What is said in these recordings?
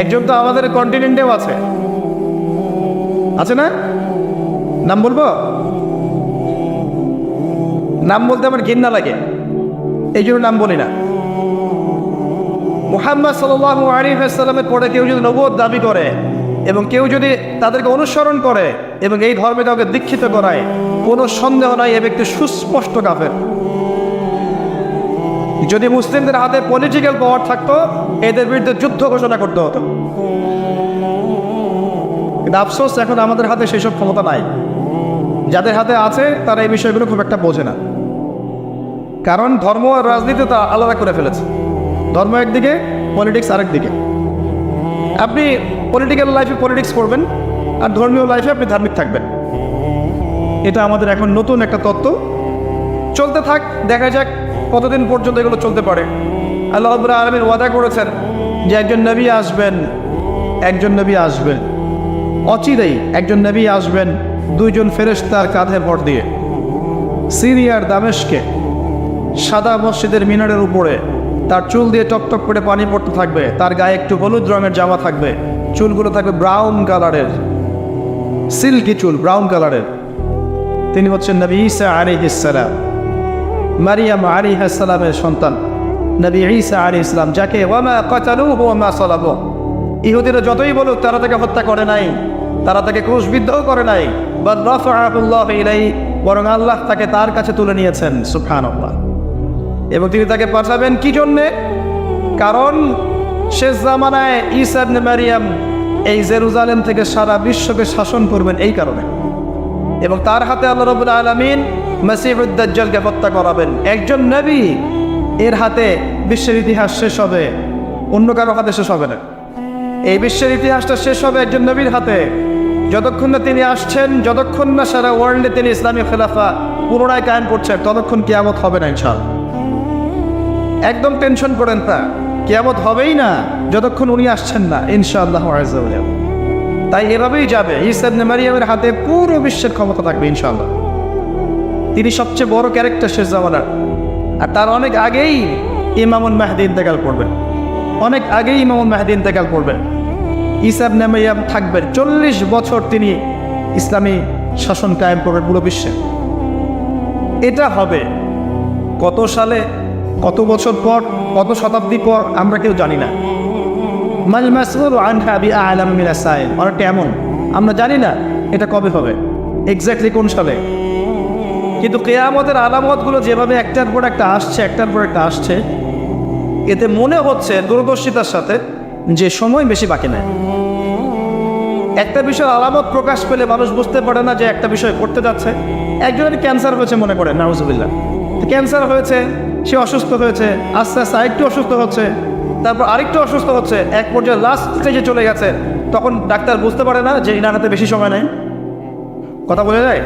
একজন তো আমাদের কন্টিনেন্টেও আছে, আছে না? নাম বলবো? নাম বলতে আমার ঘৃণা লাগে, এই জন্য নাম বলি না। মুহাম্মদ সাল্লাল্লাহু আলাইহি ওয়াসাল্লামের পরে কেউ যদি নবুয়ত দাবি করে এবং কেউ যদি তাদেরকে অনুসরণ করে এবং এই ধর্মে কাউকে দীক্ষিত করায়, কোনো সন্দেহ নাই এ ব্যক্তি সুস্পষ্ট কাফের। যদি মুসলিমদের হাতে পলিটিক্যাল পাওয়ার থাকতো, এদের বিরুদ্ধে যুদ্ধ ঘোষণা করতে হতো। কিন্তু আফসোস, এখন আমাদের হাতে সেসব ক্ষমতা নাই। যাদের হাতে আছে তারা এই বিষয়গুলো খুব একটা বোঝে না, কারণ ধর্ম আর রাজনীতি তা আলাদা করে ফেলেছে। ধর্ম একদিকে, পলিটিক্স আরেক দিকে। আপনি পলিটিক্যাল লাইফে পলিটিক্স করবেন আর ধর্মীয় লাইফে আপনি ধার্মিক থাকবেন। এটা আমাদের এখন নতুন একটা তত্ত্ব। চলতে থাক, দেখা যাক কতদিন পর্যন্ত এগুলো চলতে পারে। আল্লাহ রাব্বুল আলামিন ওয়াদা করেছেন যে একজন নবী আসবেন, একজন নবী আসবেন, অচিরেই একজন নবী আসবেন দুইজন ফেরেশতার কাঁধে ভর দিয়ে। সিরিয়ার দামেস্কে সাদা মসজিদের মিনারের উপরে তার চুল দিয়ে টকটক করে পানি পড়তে থাকবে, তার গায়ে একটু হলুদ রঙের জামা থাকবে, চুলগুলো থাকবে ব্রাউন কালারের, সিল্কি চুল, ব্রাউন কালারের। তিনি হচ্ছেন নবী ঈসা আলাইহিস সালাম, মারিয়াম আলাইহিস সালামের সন্তান নবী ঈসা আলাইহিস সালাম, যাকে ওয়ামা কাতালুহু ওয়ামা সালাবু। ইহুদিরা যতই বলুক তারা তাকে হত্যা করে নাই, তারা তাকে ক্রুশবিদ্ধও করে নাই, বাল রাফাআহুল্লাহু ইলাইহি, বরং আল্লাহ তাকে তার কাছে তুলে নিয়েছেন। সুবহানাল্লাহ। এবং তিনি তাকে পাঠাবেন কি জন্যে? কারণ শেষ জামানায় ঈসা ইবনে মারিয়াম এই জেরুজালেম থেকে সারা বিশ্বকে শাসন করবেন এই কারণে। এবং তার হাতে আল্লাহ রাব্বুল আলামিন মসিহুদ দাজ্জালকে হত্যা করাবেন। একজন নবী, এর হাতে বিশ্বের ইতিহাস শেষ হবে, অন্য কারো হাতে শেষ হবে না। এই বিশ্বের ইতিহাসটা শেষ হবে একজন নবীর হাতে। যতক্ষণ না তিনি আসছেন, যতক্ষণ না সারা ওয়ার্ল্ডে তিনি ইসলামী খেলাফা পুনরায় কায়েম করছেন, ততক্ষণ কিয়ামত হবে না ইনশাআল্লাহ। একদম টেনশন করেন না, কিয়ামত হবেই না যতক্ষণ উনি আসছেন না ইনশাআল্লাহ আযজা ওয়া জাল্লা। তাই এভাবেই যাবে, ঈসা ইবনে মারিয়ামের হাতে পুরো বিশ্বের ক্ষমতা থাকবে ইনশাআল্লাহ। তিনি সবচেয়ে বড় ক্যারেক্টার শেষ জামানার। আর তার অনেক আগেই ইমামুল মাহদী ইন্তেকাল করবেন, অনেক আগেই ইমামুল মাহদী ইন্তেকাল করবেন। ঈসা ইবনে মারিয়াম থাকবেন 40 বছর, তিনি ইসলামী শাসন কায়েম করবেন পুরো বিশ্বে। এটা হবে কত সালে, কত বছর পর, কত শতাব্দী পর আমরা কেউ জানি না। মাল মাসউলু আনহা বিআ'লাম মিনাস সাইল, অনেকটা এমন আমরা জানি না এটা কবে হবে, এক্স্যাক্টলি কোন সালে। কিন্তু কিয়ামতের আলামতগুলো যেভাবে একটার পর একটা আসছে, একটার পর একটা আসছে, এতে মনে হচ্ছে দূরদর্শিতার সাথে যে সময় বেশি বাকি নেই। একটা বিষয়ের আলামত প্রকাশ পেলে মানুষ বুঝতে পারে না যে একটা বিষয় করতে যাচ্ছে। একজনের ক্যান্সার হয়েছে মনে করে, নাউজুবিল্লাহ, ক্যান্সার হয়েছে, সে অসুস্থ হয়েছে, আস্তে আস্তে আরেকটু অসুস্থ হচ্ছে, তারপর আরেকটু অসুস্থ হচ্ছে, এক পর্যায়ে লাস্ট স্টেজে চলে গেছে। তখন ডাক্তার বুঝতে পারে না যে এনার হাতে বেশি সময় নেই। কথা বোঝা যায়?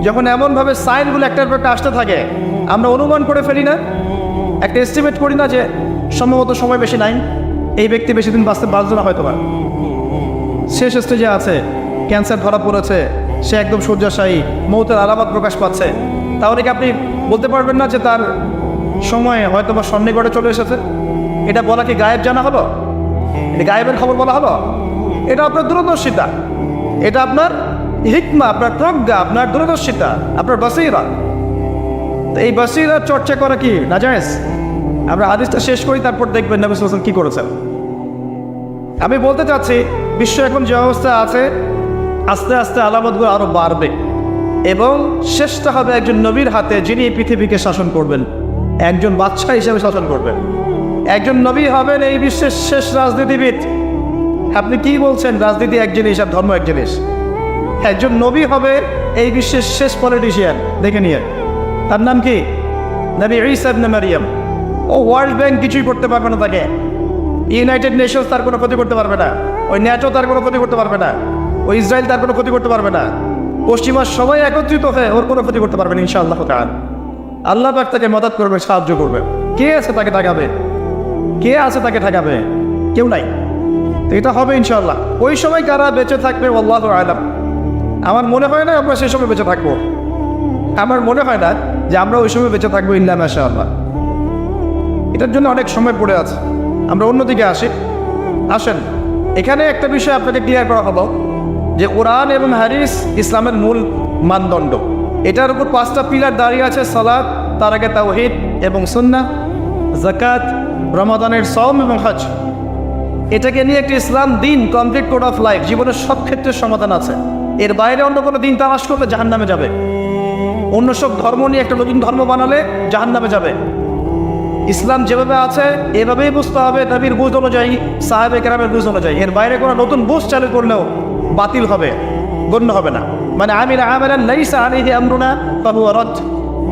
যখন এমনভাবে সাইনগুলো একটার পর একটা আসতে থাকে, আমরা অনুমান করে ফেলি না, একটা এস্টিমেট করি না যে সম্ভবত সময় বেশি নাই, এই ব্যক্তি বেশি দিন বাঁচবে না হয়তো বা, শেষ স্টেজে আছে, ক্যান্সার ধরা পড়েছে, সে একদম শয্যাশায়ী, মৌতের আলামত প্রকাশ পাচ্ছে। তাহলে কি আপনি বলতে পারবেন না যে তার সময় হয়তো বা সন্নিকটে চলে এসেছে? এটা বলা কি গায়েব জানা হলো? এটা গায়েবের খবর বলা হলো? এটা আপনার দূরদর্শিতা, এটা আপনার হিকমা, আপনার প্রজ্ঞা, আপনার দূরদর্শিতা, আপনার বাসীরা। তো এই বাসীরার চর্চা করা কি নাজায়েজ? আমরা হাদিসটা শেষ করি, তারপর দেখবেন নবী সাল্লাল্লাহু আলাইহি ওয়াসাল্লাম কি করেছেন। আমি বলতে চাচ্ছি, বিশ্ব এখন যে অবস্থা আছে, আস্তে আস্তে আলামতগুলো আরও বাড়বে এবং শেষটা হবে একজন নবীর হাতে, যিনি এই পৃথিবীকে শাসন করবেন, একজন বাদশাহ হিসেবে শাসন করবেন। একজন নবী হবেন এই বিশ্বের শেষ রাজনীতিবিদ। আপনি কি বলছেন? রাজনীতি এক জিনিস আর ধর্ম এক জিনিস। একজন নবী হবে এই বিশ্বের শেষ পলিটিশিয়ান, দেখে নিয়ে। তার নাম কি? নবী ঈসা ইবনে মারিয়াম। ও ওয়ার্ল্ড ব্যাংক কিছুই করতে পারবে না তাকে, ইউনাইটেড নেশনস তার কোনো ক্ষতি করতে পারবে না, ওই ন্যাটো তার কোনো ক্ষতি করতে পারবে না, ওই ইসরায়েল তার কোনো ক্ষতি করতে পারবে না, পশ্চিমা সবাই একত্রিত হয়ে ওর কোনো ক্ষতি করতে পারবে না ইনশাআল্লাহ তাআলা। আল্লাহ পাক তাকে মদদ করবে, সাহায্য করবে। কে আছে তাকে ঠেকাবে? কে আছে তাকে ঠেকাবে? কেউ নাই। তো এটা হবে ইনশাআল্লাহ। ওই সময় কারা বেঁচে থাকবে আল্লাহু আ'লাম। আমার মনে হয় না আমরা সেই সময় বেঁচে থাকবো। আমার মনে হয় না যে আমরা ওই সময় বেঁচে থাকবো, ইল্লা মাশাআল্লাহ। এটার জন্য অনেক সময় পড়ে আছে। আমরা অন্যদিকে আসি। আসেন, এখানে একটা বিষয় আপনাকে ক্লিয়ার করা হলো যে কোরআন এবং হাদিস ইসলামের মূল মানদণ্ড। এটার উপর 5টা পিলার দাঁড়িয়ে আছে: সালাত, তার আগে তাওহীদ এবং সুন্নাহ, যাকাত, রমাদানের সওম এবং হজ। এটাকে নিয়ে একটি ইসলাম দিন, কমপ্লিট কোড অফ লাইফ, জীবনের সব ক্ষেত্রে সমাধান আছে। এর বাইরে অন্য কোনো দিন তালাশ করলে জাহান্নামে যাবে। অন্য সব ধর্ম নিয়ে একটা নতুন ধর্ম বানালে জাহান্নামে যাবে। ইসলাম যেভাবে আছে এভাবেই বুঝতে হবে, নবীর বুঝ অনুযায়ী, সাহাবে কেরামের বুঝ অনুযায়ী। এর বাইরে কোনো নতুন বুঝ চালু করলেও বাতিল হবে, গণ্য হবে না। মানে আমিরা আমালান লাইসা আলাইহি আমরুনা ফাহুয়া রাদ।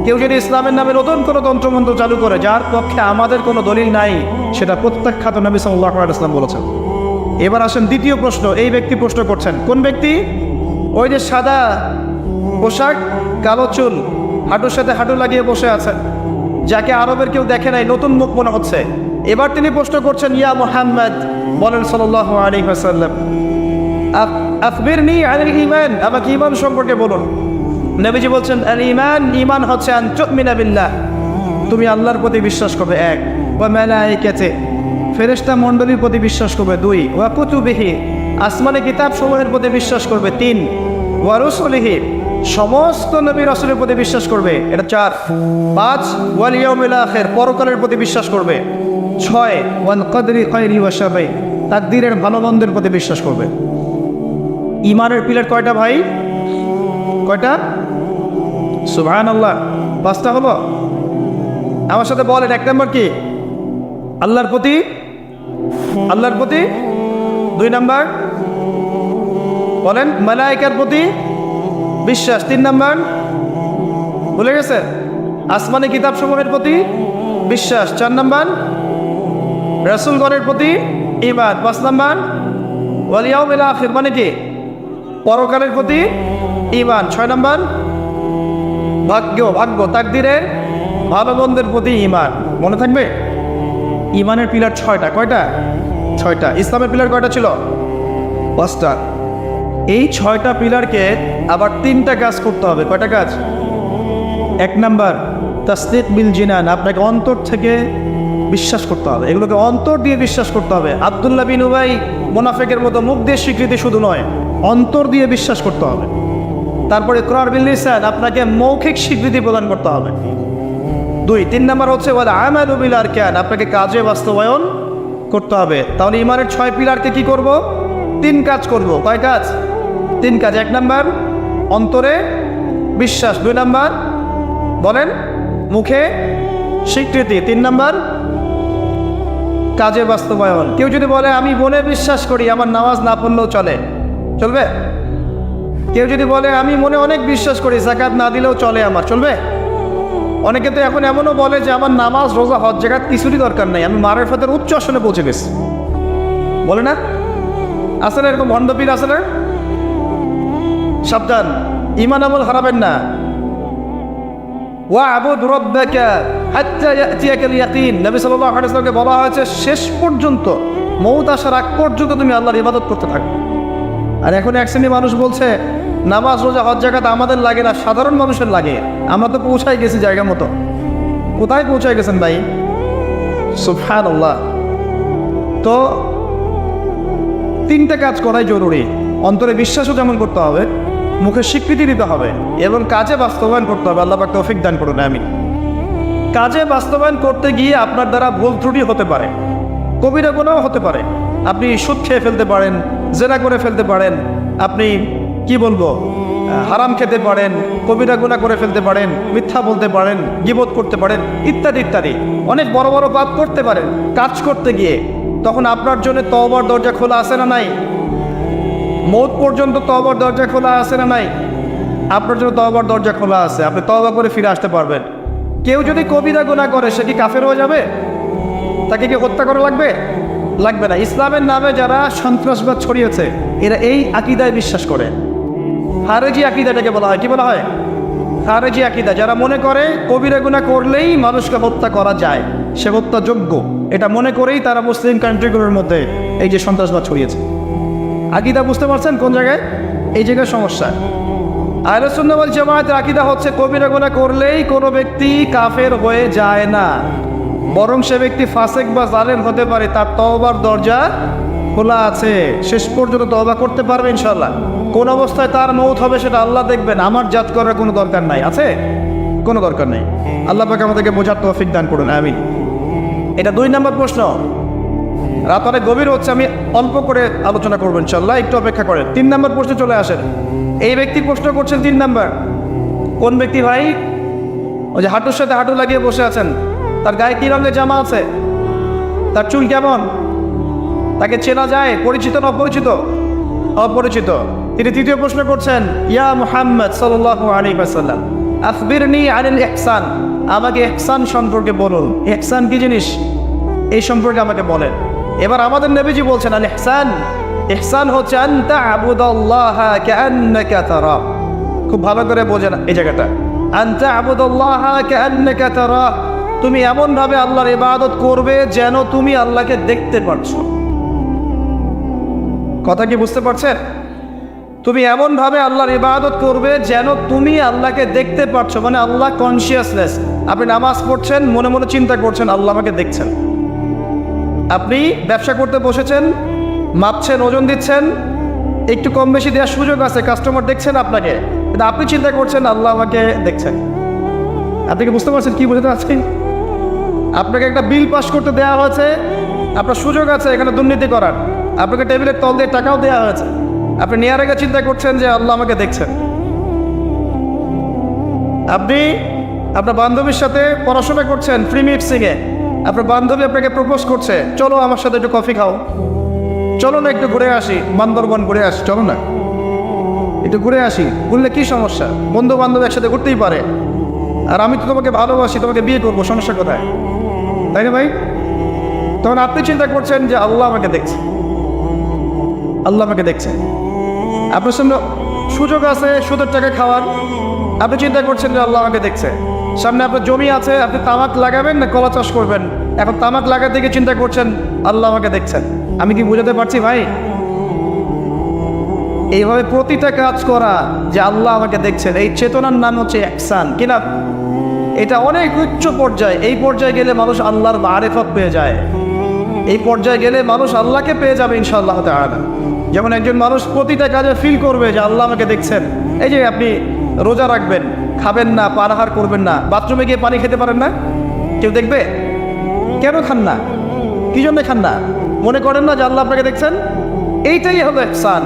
কেউ যদি ইসলামের নামে নতুন কোনো তন্ত্রমন্ত্র চালু করে যার পক্ষে আমাদের কোনো দলিল নাই, সেটা প্রত্যাখ্যাত নবী সাল্লাল্লাহু আলাইহি ওয়াসাল্লাম বলেছেন। এবার আসেন দ্বিতীয় প্রশ্ন। এই ব্যক্তি প্রশ্ন করছেন, কোন ব্যক্তি? ওই যে সাদা পোশাক, কালো চুল, হাঁটুর সাথে হাঁটু লাগিয়ে বসে আছেন, যাকে আরবের কেউ দেখে নাই, নতুন মুখ মনে হচ্ছে। এবার তিনি প্রশ্ন করছেন, ইয়া মুহাম্মদ, বলেন সাল্লাল্লাহু আলাইহি ওয়াসাল্লাম, আখবিরনি আনিল ঈমান, আমাকে ঈমান সম্পর্কে বলুন। নবীজি বলছেন, আল ঈমান, ঈমান হচ্ছে আন তুমিনা বিল্লাহ, তুমি আল্লাহর প্রতি বিশ্বাস করবে 1, ওয়া মালাইকাতে, ফেরেশতা মণ্ডলীর প্রতি বিশ্বাস করবে 2, ওয়া কুতুবিহি, আসমানি কিতাব সমূহের প্রতি বিশ্বাস করবে 3, ওয়া রুসুলিহি, সমস্ত নবী রাসূলের প্রতি বিশ্বাস করবে, এটা 4, 5, ওয়াল ইয়াউমিল আখির, পরকালের প্রতি বিশ্বাস করবে 6, ওয়াল কদরি খায়রি ওয়া শাররি, তাকদীরের ভালো মন্দের প্রতি বিশ্বাস করবে। ঈমানের পিলার কয়টা ভাই? কয়টা? সুবহানাল্লাহ, 5টা হলো। আমার সাথে বলেন, 1 নম্বর কি? আল্লাহর প্রতি 2 নম্বর বলেন মালায়েকার প্রতি বিশ্বাস, 3 নম্বর ভুলে গেছে, আসমানি কিতাব সমূহের প্রতি বিশ্বাস, 4 নম্বর রাসূলগণের প্রতি ঈমান, 5 নম্বর ওয়াল ইয়াউমিল আখির, মানে কি? পরকালের প্রতি ঈমান, 6 নম্বর ভাগ্য, তাকদীরের ভালো মন্দের প্রতি ঈমান। মনে থাকবে? ঈমানের পিলার 6টা। কয়টা? 6টা। ইসলামের পিলার কয়টা ছিল? 5টা। এই 6টা পিলারকে আবার 3টা কাজ করতে হবে। কয়টা কাজ? 1 নাম্বার তাসদীক বিল জিনান, আপনাকে অন্তর থেকে বিশ্বাস করতে হবে, এগুলোকে অন্তর দিয়ে বিশ্বাস করতে হবে। আব্দুল্লাহ বিন উবাই মুনাফিকের মতো মুখ দিয়ে স্বীকৃতি শুধু নয়, অন্তর দিয়ে বিশ্বাস করতে হবে। তারপরে ইকরার বিল লিসান, আপনাকে মৌখিক স্বীকৃতি প্রদান করতে হবে। 2, 3 নাম্বার হচ্ছে ওয়াল আমালু বিল আরকান, আপনাকে কাজে বাস্তবায়ন করতে হবে। তাহলে ঈমানের 6 পিলারকে কি করব? 3 কাজ করব। কয় কাজ? 3 কাজ। 1 নাম্বার অন্তরে বিশ্বাস, 2 নাম্বার বলেন মুখে স্বীকৃতি, 3 নাম্বার কাজে বাস্তবায়ন। কেউ যদি বলে আমি মনে বিশ্বাস করি, আমার নামাজ না পড়লেও চলবে? কেউ যদি বলে আমি মনে অনেক বিশ্বাস করি, যাকাত না দিলেও চলে, আমার চলবে? অনেকে তো এখন এমনও বলে যে আমার নামাজ, রোজা, হজ, যাকাত কিছুরই দরকার নাই, আমি মারিফাতের উচ্চ আসনে পৌঁছে গেছি, বলে না? আছে না এরকম ভণ্ডপীর? আছে না? সাবধান, ঈমান আমল হারাবেন না। ওয়া'বুদ রাব্বাকা হাত্তা ইয়াতিয়াকাল ইয়াকিন, নবী সাল্লাল্লাহু আলাইহি ওয়াসাল্লামকে বলা হয়েছে শেষ পর্যন্ত, মউত আসার আগ পর্যন্ত তুমি আল্লাহর ইবাদত করতে থাকো। আর এখন এক শ্রেণীর মানুষ বলছে নামাজ, রোজা, হজ, যাকাত আমাদের লাগে না, সাধারণ মানুষের লাগে। আমরা তো পৌঁছাই গেছি জায়গা মতো। কোথায় পৌঁছাই গেছেন ভাই? সুবহানাল্লাহ। তো 3টা কাজ করাই জরুরি। অন্তরে বিশ্বাসও যেমন করতে হবে, মুখে স্বীকৃতি দিতে হবে, এবং কাজে বাস্তবায়ন করতে হবে। আল্লাহ পাক তৌফিক দান করুন, আমিন। কাজে বাস্তবায়ন করতে গিয়ে আপনার দ্বারা ভুল ত্রুটি হতে পারে, কবিরা গুনাহ হতে পারে। আপনি সুদ খেয়ে ফেলতে পারেন, জেনা করে ফেলতে পারেন, আপনি কি বলবো, হারাম খেতে পারেন, কবিরা গুনাহ করে ফেলতে পারেন, মিথ্যা বলতে পারেন, গীবত করতে পারেন, ইত্যাদি ইত্যাদি। অনেক বড় বড় পাপ করতে পারেন কাজ করতে গিয়ে। তখন আপনার জন্য তওবার দরজা খোলা আছে না নাই? মওত পর্যন্ত তওবার দরজা খোলা আছে না নাই? আপনার জন্য তওবার দরজা খোলা আছে, আপনি তওবা করে ফিরে আসতে পারবেন। কেউ যদি কবিরা গুনাহ করে, সে কি কাফের হয়ে যাবে? তাকে কি হত্যা করা লাগবে? লাগবে না। ইসলামের নামে যারা সন্ত্রাসবাদ ছড়িয়েছে, এরা এই আকীদায় বিশ্বাস করে। খারেজি আকীদাটাকে বলা হয়, কি বলা হয়? খারেজি আকীদা। যারা মনে করে কবিরা গুনাহ করলেই মানুষকে হত্যা করা যায়, সে হত্যাযোগ্য, এটা মনে করেই তারা মুসলিম কান্ট্রিগুলোর মধ্যে এই যে সন্ত্রাসবাদ ছড়িয়েছে। আকীদা বুঝতে পারছেন কোন জায়গায়? এই জায়গায় সমস্যা। আহলে সুন্নাহ ওয়াল জামাতের আকীদা হচ্ছে কবিরা গুনাহ করলেই কোনো ব্যক্তি কাফের হয়ে যায় না, বরং সে ব্যক্তি ফাসিক বা জালেম হতে পারে, তার তওবার দরজা খোলা আছে, শেষ পর্যন্ত তওবা করতে পারবে ইনশাআল্লাহ। কোন অবস্থায় তার মৌত হবে সেটা আল্লাহ দেখবেন, আমার জাত করার কোনো দরকার নাই। আছে? কোনো দরকার নেই। আল্লাহ পাক আমাদেরকে বোঝার তৌফিক দান করুন, আমিন। এটা 2 নম্বর প্রশ্ন। রাত অনেক গভীর হচ্ছে, আমি অল্প করে আলোচনা করবো ইনশাআল্লাহ, একটু অপেক্ষা করেন। 3 নম্বর প্রশ্নে চলে আসেন। এই ব্যক্তি প্রশ্ন করছেন 3 নম্বর। কোন ব্যক্তি ভাই? ওই যে হাঁটুর সাথে হাঁটু লাগিয়ে বসে আছেন, তার গায়ে কি রঙের জামা আছে, তার চুল কেমন, তাকে চেনা যায়? পরিচিত না অপরিচিত? অপরিচিত। তিনি তৃতীয় প্রশ্ন করছেন, ইয়া মুহাম্মদ সাল্লাল্লাহু আলাইহি ওয়াসাল্লাম আখবিরনি আনিল ইহসান, আমাকে ইহসান সম্পর্কে বলুন। ইহসান কি জিনিস এই সম্পর্কে আমাকে বলেন। এবার আমাদের নবীজি বলছেন, আল ইহসান, ইহসান হচ্ছে আনতা আবুদাল্লাহা কাআন্নাকা তারা। খুব ভালো করে বোঝেন এই জায়গাটা। আনতা আবুদাল্লাহা কাআন্নাকা তারা, তুমি এমন ভাবে আল্লাহর ইবাদত করবে যেন তুমি আল্লাহকে দেখতে পারছো। কথা কি বুঝতে পারছেন? তুমি এমন ভাবে আল্লাহর ইবাদত করবে যেন তুমি আল্লাহকে দেখতে পারছো, মানে আল্লাহ কনসিয়াসনেস। আপনি নামাজ পড়ছেন, মনে মনে চিন্তা করছেন আল্লাহ আমাকে দেখছেন। আপনি ব্যবসা করতে বসেছেন, মাপছেন, ওজন দিচ্ছেন, একটু কম বেশি দেওয়ার সুযোগ আছে, কাস্টমার দেখছেন আপনাকে, কিন্তু আপনি চিন্তা করছেন আল্লাহ আমাকে দেখছেন। আপনি কি বুঝতে পারছেন কি বুঝতে পারছেন? আপনাকে একটা বিল পাস করতে দেওয়া হয়েছে, আপনার সুযোগ আছে এখানে দুর্নীতি করার, আপনাকে টেবিলের তল দিয়ে টাকাও দেওয়া হয়েছে, আপনি নেওয়ার আগে চিন্তা করছেন যে আল্লাহ আমাকে দেখছেন। আপনি আপনার বান্ধবীর সাথে পড়াশোনা করছেন ফ্রি মিক্সিংয়ে, আপনার বান্ধবী আপনাকে প্রপোজ করছে, চলো আমার সাথে একটু কফি খাও, চলো না একটু ঘুরে আসি, বান্দরবন ঘুরে আসি, চলো না একটু ঘুরে আসি। বললে কি সমস্যা? বন্ধু বান্ধব একসাথে ঘুরতেই পারে, আর আমি তো তোমাকে ভালোবাসি, তোমাকে বিয়ে করবো, সমস্যা কোথায়? তাই না ভাই? তখন আপনি চিন্তা করছেন যে আল্লাহ আমাকে দেখছে, আল্লাহ আমাকে দেখছে। আপনার সামনে সুযোগ আছে সুদের টাকা খাওয়ার, আপনি চিন্তা করছেন যে আল্লাহ আমাকে দেখছে। সামনে আপনার জমি আছে, আপনি তামাক লাগাবেন না কলা চাষ করবেন, এখন তামাক লাগার দিকে চিন্তা করছেন আল্লাহ আমাকে দেখছেন। আমি কি বুঝাতে পারছি ভাই? এইভাবে প্রতিটা কাজ করা যে আল্লাহ আমাকে দেখছেন, এই চেতনার নাম হচ্ছে ইহসান। কিনা এটা অনেক উচ্চ পর্যায়ে। এই পর্যায়ে গেলে মানুষ আল্লাহর মারিফত পেয়ে যায়, এই পর্যায়ে গেলে মানুষ আল্লাহকে পেয়ে যাবে ইনশাআল্লাহ তাআলা। যেমন একজন মানুষ প্রতিটা কাজে ফিল করবে যে আল্লাহ আমাকে দেখছেন। এই যে আপনি রোজা রাখবেন, খাবেন না, পানাহার করবেন না, বাথরুমে গিয়ে পানি খেতে পারেন না, কেউ দেখবে? কেন খান না? কি জন্য খান না? মনে করেন না যে আল্লাহ আপনাকে দেখছেন? এইটাই হলো ইহসান,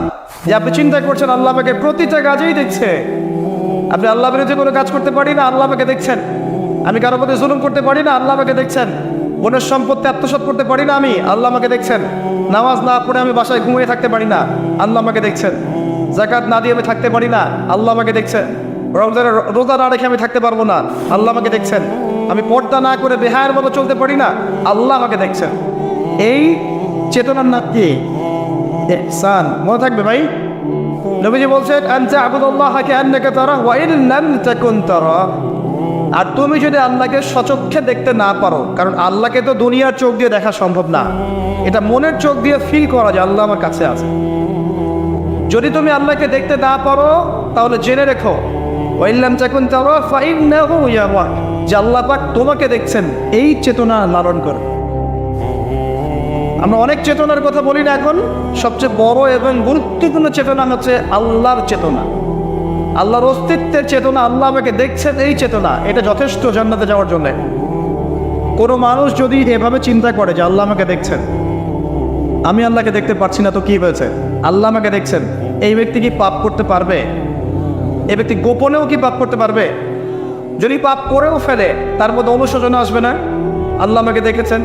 যে আপনি চিন্তা করছেন আল্লাহ আমাকে প্রতিটা কাজেই দেখছে। আপনি আল্লাহ বিরুদ্ধে কোনো কাজ করতে পারি না, আল্লাহ আমাকে দেখছেন। আমি কারোর প্রতি জুলুম করতে পারি না, আল্লাহ আমাকে দেখছেন। বোনের সম্পত্তি আত্মসাৎ করতে পারি না আমি, আল্লাহ আমাকে দেখছেন। নামাজ না পড়ে আমি বাসায় ঘুমিয়ে থাকতে পারি না, আল্লাহ আমাকে দেখছেন। যাকাত না দিয়ে আমি থাকতে পারি না, আল্লাহ আমাকে দেখছেন। রোজা না রেখে আমি থাকতে পারবো না, আল্লাহ আমাকে দেখছেন। আমি পর্দা না করে বেহায়ের মতো চলতে পারি না, আল্লাহ আমাকে দেখছেন। এই চেতনার নাম কি? ইহসান। মনে থাকবে ভাই। নবীজি বলছেন আনতা আবুদুল্লাহা কাআন্নাকা তারাহু ওয়া ইন লাম তাকুন তারা। আর তুমি যদি আল্লাহকে সচক্ষে দেখতে না পারো, কারণ আল্লাহকে তো দুনিয়ার চোখ দিয়ে দেখা সম্ভব না, এটা মনের চোখ দিয়ে ফিল করা যে আল্লাহ আমার কাছে আছে। যদি তুমি আল্লাহকে দেখতে না পারো তাহলে জেনে রেখো ওয়া ইন লাম তাকুন তারা ফাইন্নাহু ইয়ারা, যে আল্লাহ পাক তোমাকে দেখছেন। এই চেতনা লালন করো। আমরা অনেক চেতনার কথা বলি না, এখন সবচেয়ে বড় এবং গুরুত্বপূর্ণ চেতনা হচ্ছে আল্লাহর চেতনা, আল্লাহর অস্তিত্বের চেতনা। আল্লাহ আমাকে দেখছেন, এই চেতনা, এটা যথেষ্ট জান্নাতে যাওয়ার জন্য। কোনো মানুষ যদি এভাবে চিন্তা করে যে আল্লাহ আমাকে দেখছেন, আমি আল্লাহকে দেখতে পাচ্ছি না, তো কি হয়েছে? আল্লাহ আমাকে দেখছেন, এই ব্যক্তি কি পাপ করতে পারবে? এই ব্যক্তি গোপনেও কি পাপ করতে পারবে? যদি পাপ করেও ফেলে তার মধ্যে অনুশোচনা আসবে না? আল্লাহ আমাকে দেখেছেন।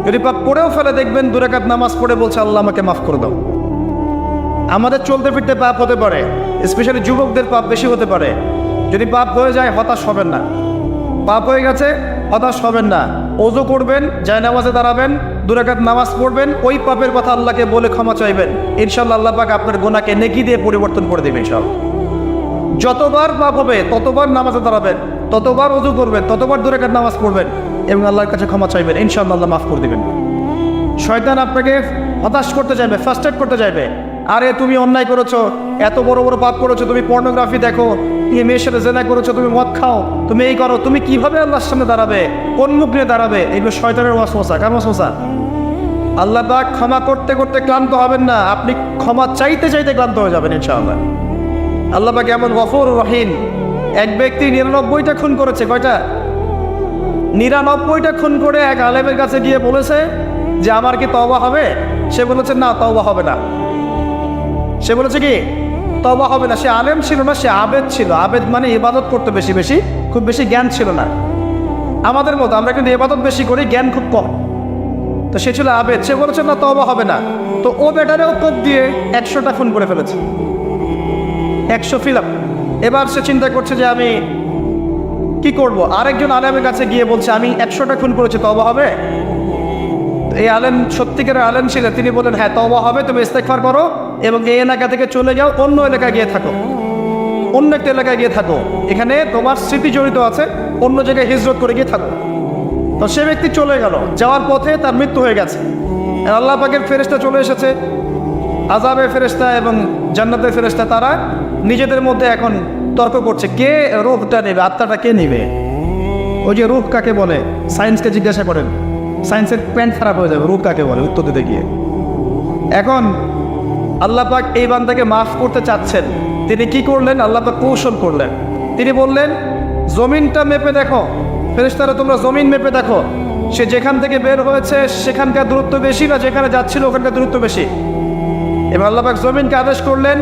যদি পাপ করেও ফেলে দেখবেন 2 রাকাত নামাজ পড়ে বলছে আল্লাহ আমাকে মাফ করে দাও। আমাদের চলতে ফিরতে পাপ হতে পারে, স্পেশালি যুবকদের পাপ বেশি হতে পারে। যদি পাপ হয়ে যায় হতাশ হবেন না, পাপ হয়ে গেছে হতাশ হবেন না। ওযু করবেন, জায়নামাজে দাঁড়াবেন, 2 রাকাত নামাজ পড়বেন, ওই পাপের কথা আল্লাহকে বলে ক্ষমা চাইবেন, ইনশাআল্লাহ আল্লাহ পাক আপনার গুনাহকে নেকি দিয়ে পরিবর্তন করে দেবেন ইনশাআল্লাহ। যতবার পাপ হবে ততবার নামাজে দাঁড়াবেন, ততবার ওযু করবেন, ততবার 2 রাকাত নামাজ পড়বেন এবং আল্লাহর কাছে ক্ষমা চাইবেন, ইনশাআল্লাহ আল্লাহ মাফ করে দেবেন। শয়তান আপনাকে হতাশ করতে চাইবে, ফার্স্ট্রেট করতে চাইবে। আরে তুমি অন্যায় করেছো, এত বড় বড় পাপ করেছো, তুমি পর্নোগ্রাফি দেখো, তুমি মেয়ের সাথে জেনা করেছো, তুমি মদ খাও, তুমি এই করো, তুমি কিভাবে আল্লাহর সামনে দাঁড়াবে, কোন মুখ নিয়ে দাঁড়াবে? এগুলো শয়তানের ওয়াসওয়াসা। কার ওয়াসওয়াসা? আল্লাহ পাক ক্ষমা করতে করতে ক্লান্ত হবেন না, আপনি ক্ষমা চাইতে চাইতে ক্লান্ত হয়ে যাবেন ইনশাআল্লাহ। আল্লাহ পাক এমন গফুর রহিম। এক ব্যক্তি 99টা খুন করেছে, কয়টা? 99টা খুন করে এক আলেমের কাছে গিয়ে বলেছে যে আমার কি তওবা হবে? সে বলেছে না, তওবা হবে না। সে বলেছে কি তওবা হবে না। সে আলেম ছিল না, সে আবেদ ছিল। আবেদ মানে ইবাদত করতে বেশি বেশি, খুব বেশি জ্ঞান ছিল না। আমাদের মতো আমরা কিন্তু ইবাদত বেশি করি, জ্ঞান খুব কম। তো সে ছিল আবেদ, সে বলেছে না তওবা হবে না। তো ও বেটারেও কোপ দিয়ে 100টা খুন করে ফেলেছে, 100 ফিল আপ। এবার সে চিন্তা করছে যে আমি কি করব। আরেকজন আলেমের কাছে গিয়ে বলছে আমি 100টা খুন করেছি, তওবা হবে? এই আলেম সত্যিকারের আলেম ছিলেন, তিনি বলেন হ্যাঁ তওবা হবে, তুমি ইস্তেগফার করো এবং এই এলাকা থেকে চলে যাও, অন্য এলাকায় গিয়ে থাকো, অন্য একটা এলাকায় গিয়ে থাকো, এখানে তোমার স্মৃতি জড়িত আছে, অন্য জায়গায় হিজরত করে গিয়ে থাকো। তো সে ব্যক্তি চলে গেল, যাওয়ার পথে তার মৃত্যু হয়ে গেছে। আল্লাহ পাকের ফেরেশতা চলে এসেছে, আযাবের ফেরেশতা এবং জান্নাতের ফেরেশতা, তারা নিজেদের মধ্যে এখন তর্ক করছে কে রূহটা নেবে, আত্মাটা কে নেবে। ওই যে রূহ কাকে বলে, সায়েন্সকে জিজ্ঞাসা করেন, সায়েন্সের প্যান্ট খারাপ হয়ে যাবে, রূহ কাকে বলে উত্তর দিতে গিয়ে। এখন আল্লাহ পাক এই বান্দাকে মাফ করতে চাচ্ছেন। তিনি কি করলেন? আল্লাহ পাক কৌশল করলেন। তিনি বললেন জমিনটা মেপে দেখো, ফেরেশতারা তোমরা জমিন মেপে দেখো, সে যেখান থেকে বের হয়েছে সেখানকার দূরত্ব বেশি না যেখানে যাচ্ছিল ওখানকার দূরত্ব বেশি। এবার আল্লাহ পাক জমিনকে আদেশ করলেন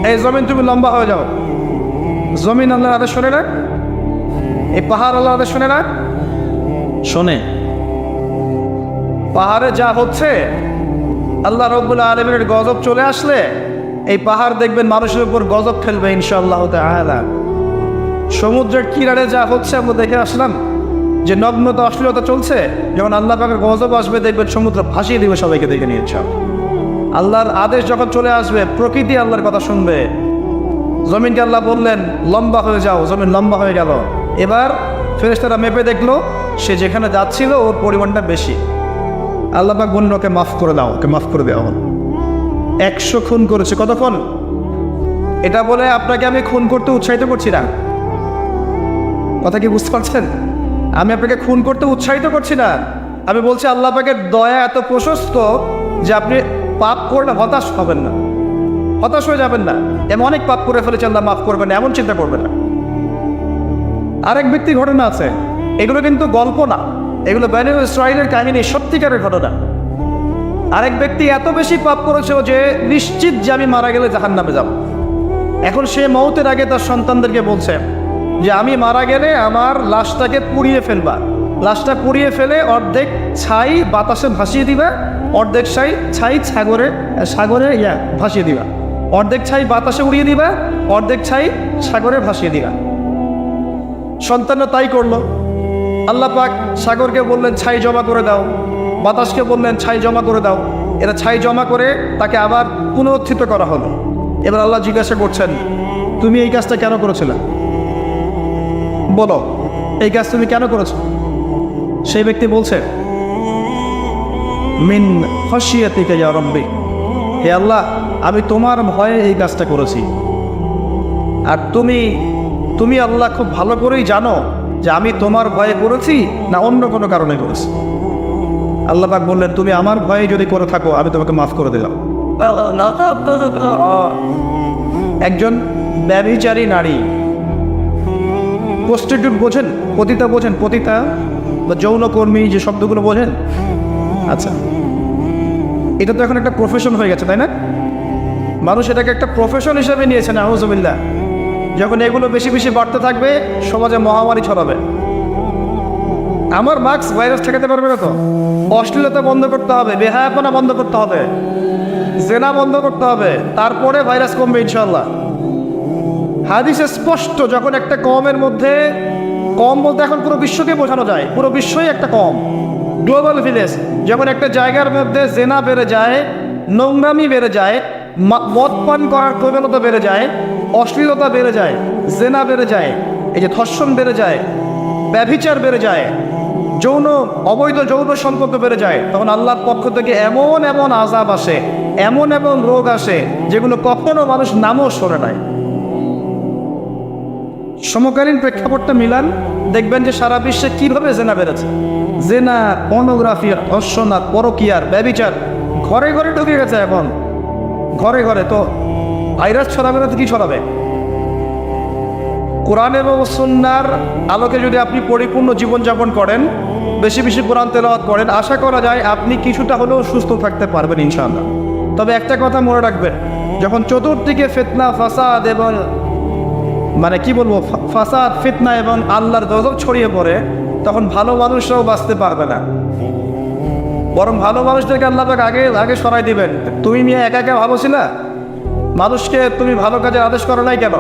এই জমিন তুমি লম্বা হয়ে যাও। জমিন আল্লাহর আদেশ শোনে না, এই পাহাড় আল্লাহর আদেশ শোনে না, শোনে। পাহাড়ে যা হচ্ছে, আল্লাহ রাব্বুল আলামিনের গজব চলে আসলে এই পাহাড় দেখবেন মানুষের উপর গজব ফেলবে ইনশাআল্লাহ তাআলা। সমুদ্রের কিনারে যা হচ্ছে আমরা দেখে আসলাম যে নগ্নতা অশ্লীলতা চলছে, যখন আল্লাহ পাকের গজব আসবে দেখবেন সমুদ্র ভাসিয়ে দিবে সবাইকে দেখে নিয়েছে। আল্লাহর আদেশ যখন চলে আসবে প্রকৃতি আল্লাহর কথা শুনবে। জমিনকে আল্লাহ বললেন লম্বা হয়ে যাও, জমিন লম্বা হয়ে গেল। এবার ফেরেশতারা মেপে দেখলো সে যেখানে যাচ্ছিল ওর পরিমাণটা বেশি। আল্লাহ পাক বললেন ওকে মাফ করে দাও, ওকে মাফ করে দেওয়া হল। 100 খুন করেছে, কতক্ষণ? এটা বলে আপনাকে আমি খুন করতে উৎসাহিত করছি না, কথা কি বুঝতে পারছেন? আমি আপনাকে খুন করতে উৎসাহিত করছি না। আমি বলছি আল্লাহ পাকের দয়া এত প্রশস্ত যে আপনি পাপ করলে হতাশ হবেন না, হতাশ হয়ে যাবেন না। এমন অনেক পাপ করে ফেলেছে আল্লাহ মাফ করবেন না, এমন চিন্তা করবেন না। আরেক ব্যক্তির ঘটনা আছে, এগুলো কিন্তু গল্প না, এগুলো বনী ইসরাঈলের কাহিনী, সত্যিকারের ঘটনা। আরেক ব্যক্তি এত বেশি পাপ করেছে যে নিশ্চিত যে আমি মারা গেলে জাহান্নামে যাব। এখন সে মওতের আগে তার সন্তানদেরকে বলছে যে আমি মারা গেলে আমার লাশটাকে পুড়িয়ে ফেলবা, লাশটা পুড়িয়ে ফেলে অর্ধেক ছাই বাতাসে ভাসিয়ে দিবা, অর্ধেক ছাই সাগরে ভাসিয়ে দিবা, অর্ধেক ছাই বাতাসে উড়িয়ে দিবা, অর্ধেক ছাই সাগরে ভাসিয়ে দিবা। সন্তানরা তাই করলো। আল্লাহ পাক সাগরকে বললেন ছাই জমা করে দাও, বাতাসকে বললেন ছাই জমা করে দাও। এরা ছাই জমা করে তাকে আবার পুনরুত্থিত করা হলো। এবার আল্লাহ জিজ্ঞাসা করছেন তুমি এই কাজটা কেন করেছিলে, বলো এই কাজ তুমি কেন করেছো? সেই ব্যক্তি বলছে মিন খাশিয়াতিকা ইয়া রাব্বি, হে আল্লাহ আমি তোমার ভয়ে এই কাজটা করেছি। আর তুমি আল্লাহ খুব ভালো করেই জানো যে আমি তোমার ভয়ে করেছি না অন্য কোনো কারণে করেছি। আল্লাহ পাক বললেন তুমি আমার ভয়ে যদি করে থাকো আমি তোমাকে মাফ করে দিলাম। একজন ব্যভিচারী নারী, প্রস্টিটিউট বোঝেন, পতিতা বোঝেন, পতিতা বা যৌনকর্মী যে শব্দগুলো বোঝেন? আচ্ছা, এটা তো এখন একটা প্রফেশন হয়ে গেছে, তাই না? মানুষ এটাকে একটা প্রফেশন হিসেবে নিয়েছে না, আউযুবিল্লাহ। যখন এগুলো বেশি বেশি বাড়তে থাকবে সমাজে মহামারী ছড়াবে। আমার মাস্ক ভাইরাস ঠেকাতে পারবে না তো। অশ্লীলতা বন্ধ করতে হবে, বেহায়াপনা বন্ধ করতে হবে, জেনা বন্ধ করতে হবে, তারপরে ভাইরাস কমবে ইনশাআল্লাহ। হাদিসে স্পষ্ট, যখন একটা কমের মধ্যে, কম বলতে এখন পুরো বিশ্বকে বোঝানো যায়, পুরো বিশ্বই একটা কম, গ্লোবাল ভিলেজ। যখন একটা জায়গার মধ্যে জেনা বেড়ে যায়, নোংরামি বেড়ে যায়, মদ পান করার প্রবণতা বেড়ে যায়, অশ্লীলতা বেড়ে যায়, জেনা বেড়ে যায়, এই যে ধর্ষণ বেড়ে যায়, ব্যভিচার বেড়ে যায়, অবৈধ যৌন সম্পর্ক বেড়ে যায়, তখন আল্লাহর পক্ষ থেকে এমন এমন আযাব আসে, এমন এমন রোগ আসে যেগুলো কখনো মানুষ নামও শোনে নাই। সমকালীন প্রেক্ষাপটটা মিলান, দেখবেন যে সারা বিশ্বে কিভাবে জেনা বেড়েছে। জেনা, পর্নোগ্রাফি, ধর্ষণা, পরকীয়ার, ব্যভিচার ঘরে ঘরে ঢুকে গেছে এখন। ঘরে ঘরে তো ভাইরাস ছড়াবে না তো কি ছড়াবে? কোরআন এবং সুন্নাহর আলোকে যদি আপনি পরিপূর্ণ জীবনযাপন করেন, বেশি বেশি কোরআন তেলাওয়াত করেন, আশা করা যায় আপনি কিছুটা হলেও সুস্থ থাকতে পারবেন ইনশাআল্লাহ। তবে একটা কথা মনে রাখবেন, যখন চতুর্দিকে ফিতনা, ফাসাদ এবং ফাসাদ, ফিতনা এবং আল্লাহর গজব ছড়িয়ে পড়ে, তখন ভালো মানুষরাও বাঁচতে পারবে না। বরং ভালো মানুষদেরকে আল্লাহ পাক আগে আগে সরাই দিবেন। তুমি মেয়ে একা একা ভালো ছিলা, মানুষকে তুমি ভালো কাজে আদেশ করো নাই কেন,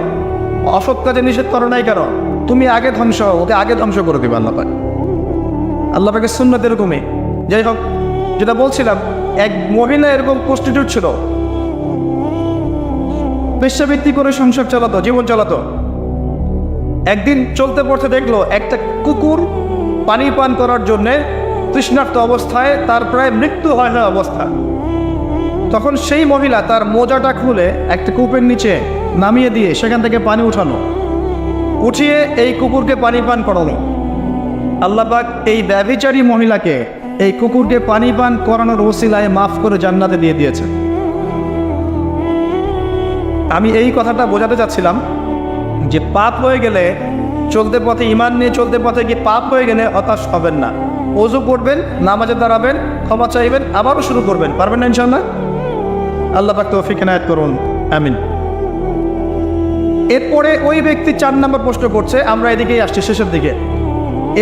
অসৎ কাজে নিষেধ করো নাই কেন, তুমি আগে ধ্বংস হও, ওকে আগে ধ্বংস করে দিবে আল্লাহ পাক। আল্লাহ পাকের সুন্নাত এরকমই। যাই হোক, যেটা বলছিলাম, এক মহিলা এরকম প্রস্টিটিউট ছিল, পেশাবৃত্তি করে সংসার চালাতো, জীবন চালাতো। একদিন চলতে পড়তে দেখলো একটা কুকুর পানি পান করার জন্যে তৃষ্ণার্ত অবস্থায়, তার প্রায় মৃত্যু হয় না অবস্থা। তখন সেই মহিলা তার মোজাটা খুলে একটা কূপের নিচে নামিয়ে দিয়ে সেখান থেকে পানি উঠানো, উঠিয়ে এই কুকুরকে পানি পান করানো। আল্লাহ পাক এই ব্যভিচারী মহিলাকে এই কুকুরকে পানি পান করানোর ওসিলায় মাফ করে জান্নাতে দিয়ে দিয়েছে। আমি এই কথাটা বোঝাতে চাচ্ছিলাম যে পাপ হয়ে গেলে, চলতে পথে ইমান নিয়ে চলতে পথে গিয়ে পাপ হয়ে গেলে হতাশ হবেন না। ওযু করবেন, নামাজে দাঁড়াবেন, ক্ষমা চাইবেন, আবারও শুরু করবেন। পারবেন না ইনশাআল্লাহ? আল্লাহ পাক তৌফিক ইনায়াত করুন, আমিন। এরপরে ওই ব্যক্তি 4 নম্বর প্রশ্ন করছে, আমরা এদিকেই আসছি শেষের দিকে।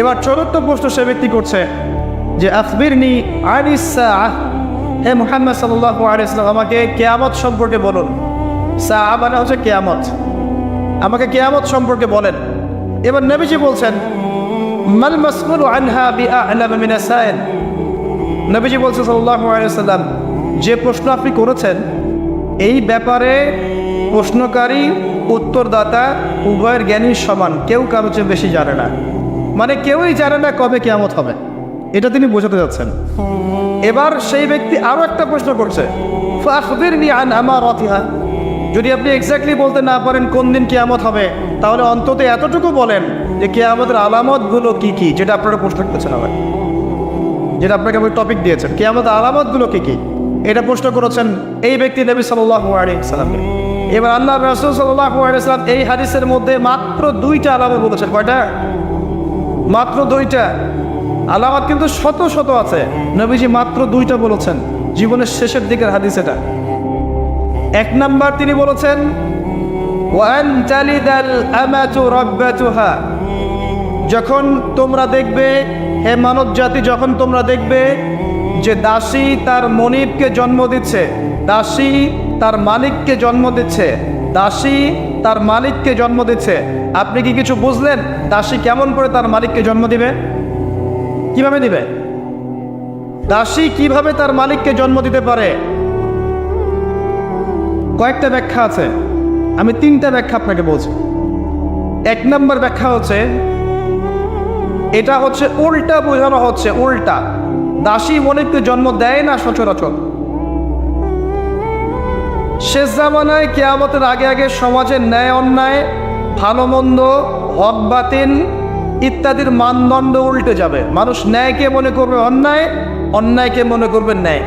এবার 4র্থ প্রশ্ন সে ব্যক্তি করছে যে আখবিরনি আনিস সাআহ, হে মুহাম্মদ সাল্লাল্লাহু আলাইহি ওয়াসাল্লাম, আমাকে কিয়ামত সম্পর্কে বলুন। সাআহ মানে হচ্ছে কিয়ামত, আমাকে কিয়ামত সম্পর্কে বলেন। এবার নবীজি বলছেন, মাল মাসউলু আনহা বিআ'লাম মিনাস সাইল। নবীজি বলছেন সাল্লাল্লাহু আলাইহি ওয়াসাল্লাম, যে প্রশ্ন আপনি করেছেন এই ব্যাপারে প্রশ্নকারী উত্তরদাতা উভয়ের জ্ঞানী সমান, কেউ কারো চেয়ে বেশি জানে না। মানে কেউই জানে না কবে কিয়ামত হবে, এটা তিনি বোঝাতে যাচ্ছেন। এবার সেই ব্যক্তি আরো একটা প্রশ্ন করছে, ফাখবিরনি আন আমারাতিহা। যদি আপনি এক্স্যাক্টলি বলতে না পারেন কোন দিন কিয়ামত হবে, তাহলে অন্তত এতটুকু বলেন যে কিয়ামতের আলামতগুলো কি কি, যেটা আপনারা প্রশ্ন করতেছেন, আবার যেটা আপনাকে আমি টপিক দিয়েছেন, কিয়ামতের আলামতগুলো কি কি, এটা প্রশ্ন করেছেন এই ব্যক্তি নবী সাল্লাল্লাহু আলাইহি ওয়াসাল্লামকে। এবার আল্লাহ রাসূল সাল্লাল্লাহু আলাইহি ওয়াসাল্লাম এই হাদিসের মধ্যে মাত্র 2টা আলামত বলেছেন। কয়টা? মাত্র 2টা আলামত, কিন্তু শত শত আছে। নবীজি মাত্র 2টা বলেছেন, জীবনের শেষের দিকের হাদিস এটা। 1 নাম্বার তিনি বলেছেন, ওয়ান তালিদাল আমাতু রাব্বাতুহা। যখন তোমরা দেখবে, হে মানব জাতি, যখন তোমরা দেখবে যে দাসী তার মনিবকে জন্ম দিচ্ছে, দাসী তার মালিককে জন্ম দিচ্ছে, দাসী তার মালিককে জন্ম দিচ্ছে, আপনি কি কিছু বুঝলেন দাসী কেমন করে তার মালিককে জন্ম দিবে? কিভাবে দিবে? দাসী কিভাবে তার মালিককে জন্ম দিতে পারে? কয়েকটা ব্যাখ্যা আছে, আমি 3টা ব্যাখ্যা আপনাকে বলছি। 1 নম্বর ব্যাখ্যা হচ্ছে, এটা হচ্ছে উল্টা বোঝানো হচ্ছে, উল্টা। দাসী মনিবকে জন্ম দেয় না সচরাচর। শেষ জামানায় কিয়ামতের আগে আগে সমাজের ন্যায় অন্যায়, ভালো মন্দ, হক বাতিল ইত্যাদির মানদণ্ড উল্টে যাবে। মানুষ ন্যায়কে মনে করবে অন্যায়, অন্যায়কে মনে করবে ন্যায়।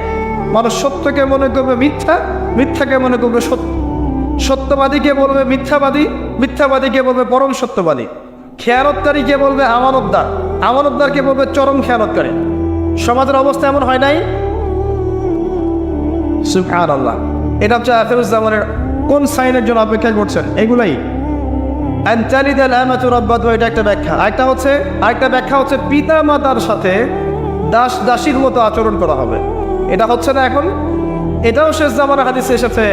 মানুষ সত্যকে মনে করবে মিথ্যা, মিথ্যাকে মনে করবে সত্য। সত্যবাদীকে বলবে মিথ্যাবাদী, মিথ্যাবাদীকে বলবে পরম সত্যবাদী। খেয়ানতকারীকে বলবে আমানতদার, আমানতদারকে বলবে চরম খেয়ানতকারী। সমাজের অবস্থা এমন হয় নাই? সুবহানাল্লাহ। এটা হচ্ছে আখিরুজ জামানের কোন সাইনের জন্য অপেক্ষা করছেন? এগুলাই। আনতালিদাল আমাতু রাব্বাতুহা, এটা একটা ব্যাখ্যা। আরেকটা ব্যাখ্যা হচ্ছে পিতা মাতার সাথে দাস দাসীর মতো আচরণ করা হবে। এটা হচ্ছে না এখন? এটাও শেষ জামানের হাদিসে এসেছে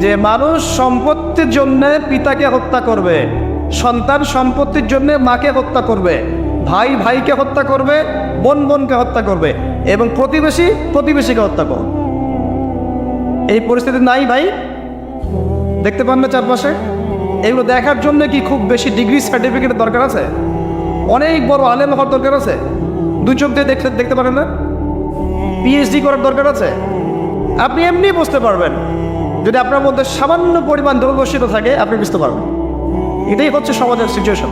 যে মানুষ সম্পত্তির জন্য পিতাকে হত্যা করবে, সন্তান সম্পত্তির জন্য মাকে হত্যা করবে, ভাই ভাইকে হত্যা করবে, বোন বোনকে হত্যা করবে, এবং প্রতিবেশী প্রতিবেশীকে হত্যা করবে। এই পরিস্থিতি নাই ভাই? দেখতে পান না চারপাশে? এগুলো দেখার জন্য কি খুব বেশি ডিগ্রি সার্টিফিকেটের দরকার আছে? অনেক বড় আলেম হওয়ার দরকার আছে? 2 চোখ দিয়ে দেখতে পারেন না? পিএইচডি করার দরকার আছে? আপনি এমনি বুঝতে পারবেন, যদি আপনার মধ্যে সামান্য পরিমাণ দূরদর্শিতা থাকে আপনি বুঝতে পারবেন। এটাই হচ্ছে সমাজের সিচুয়েশন।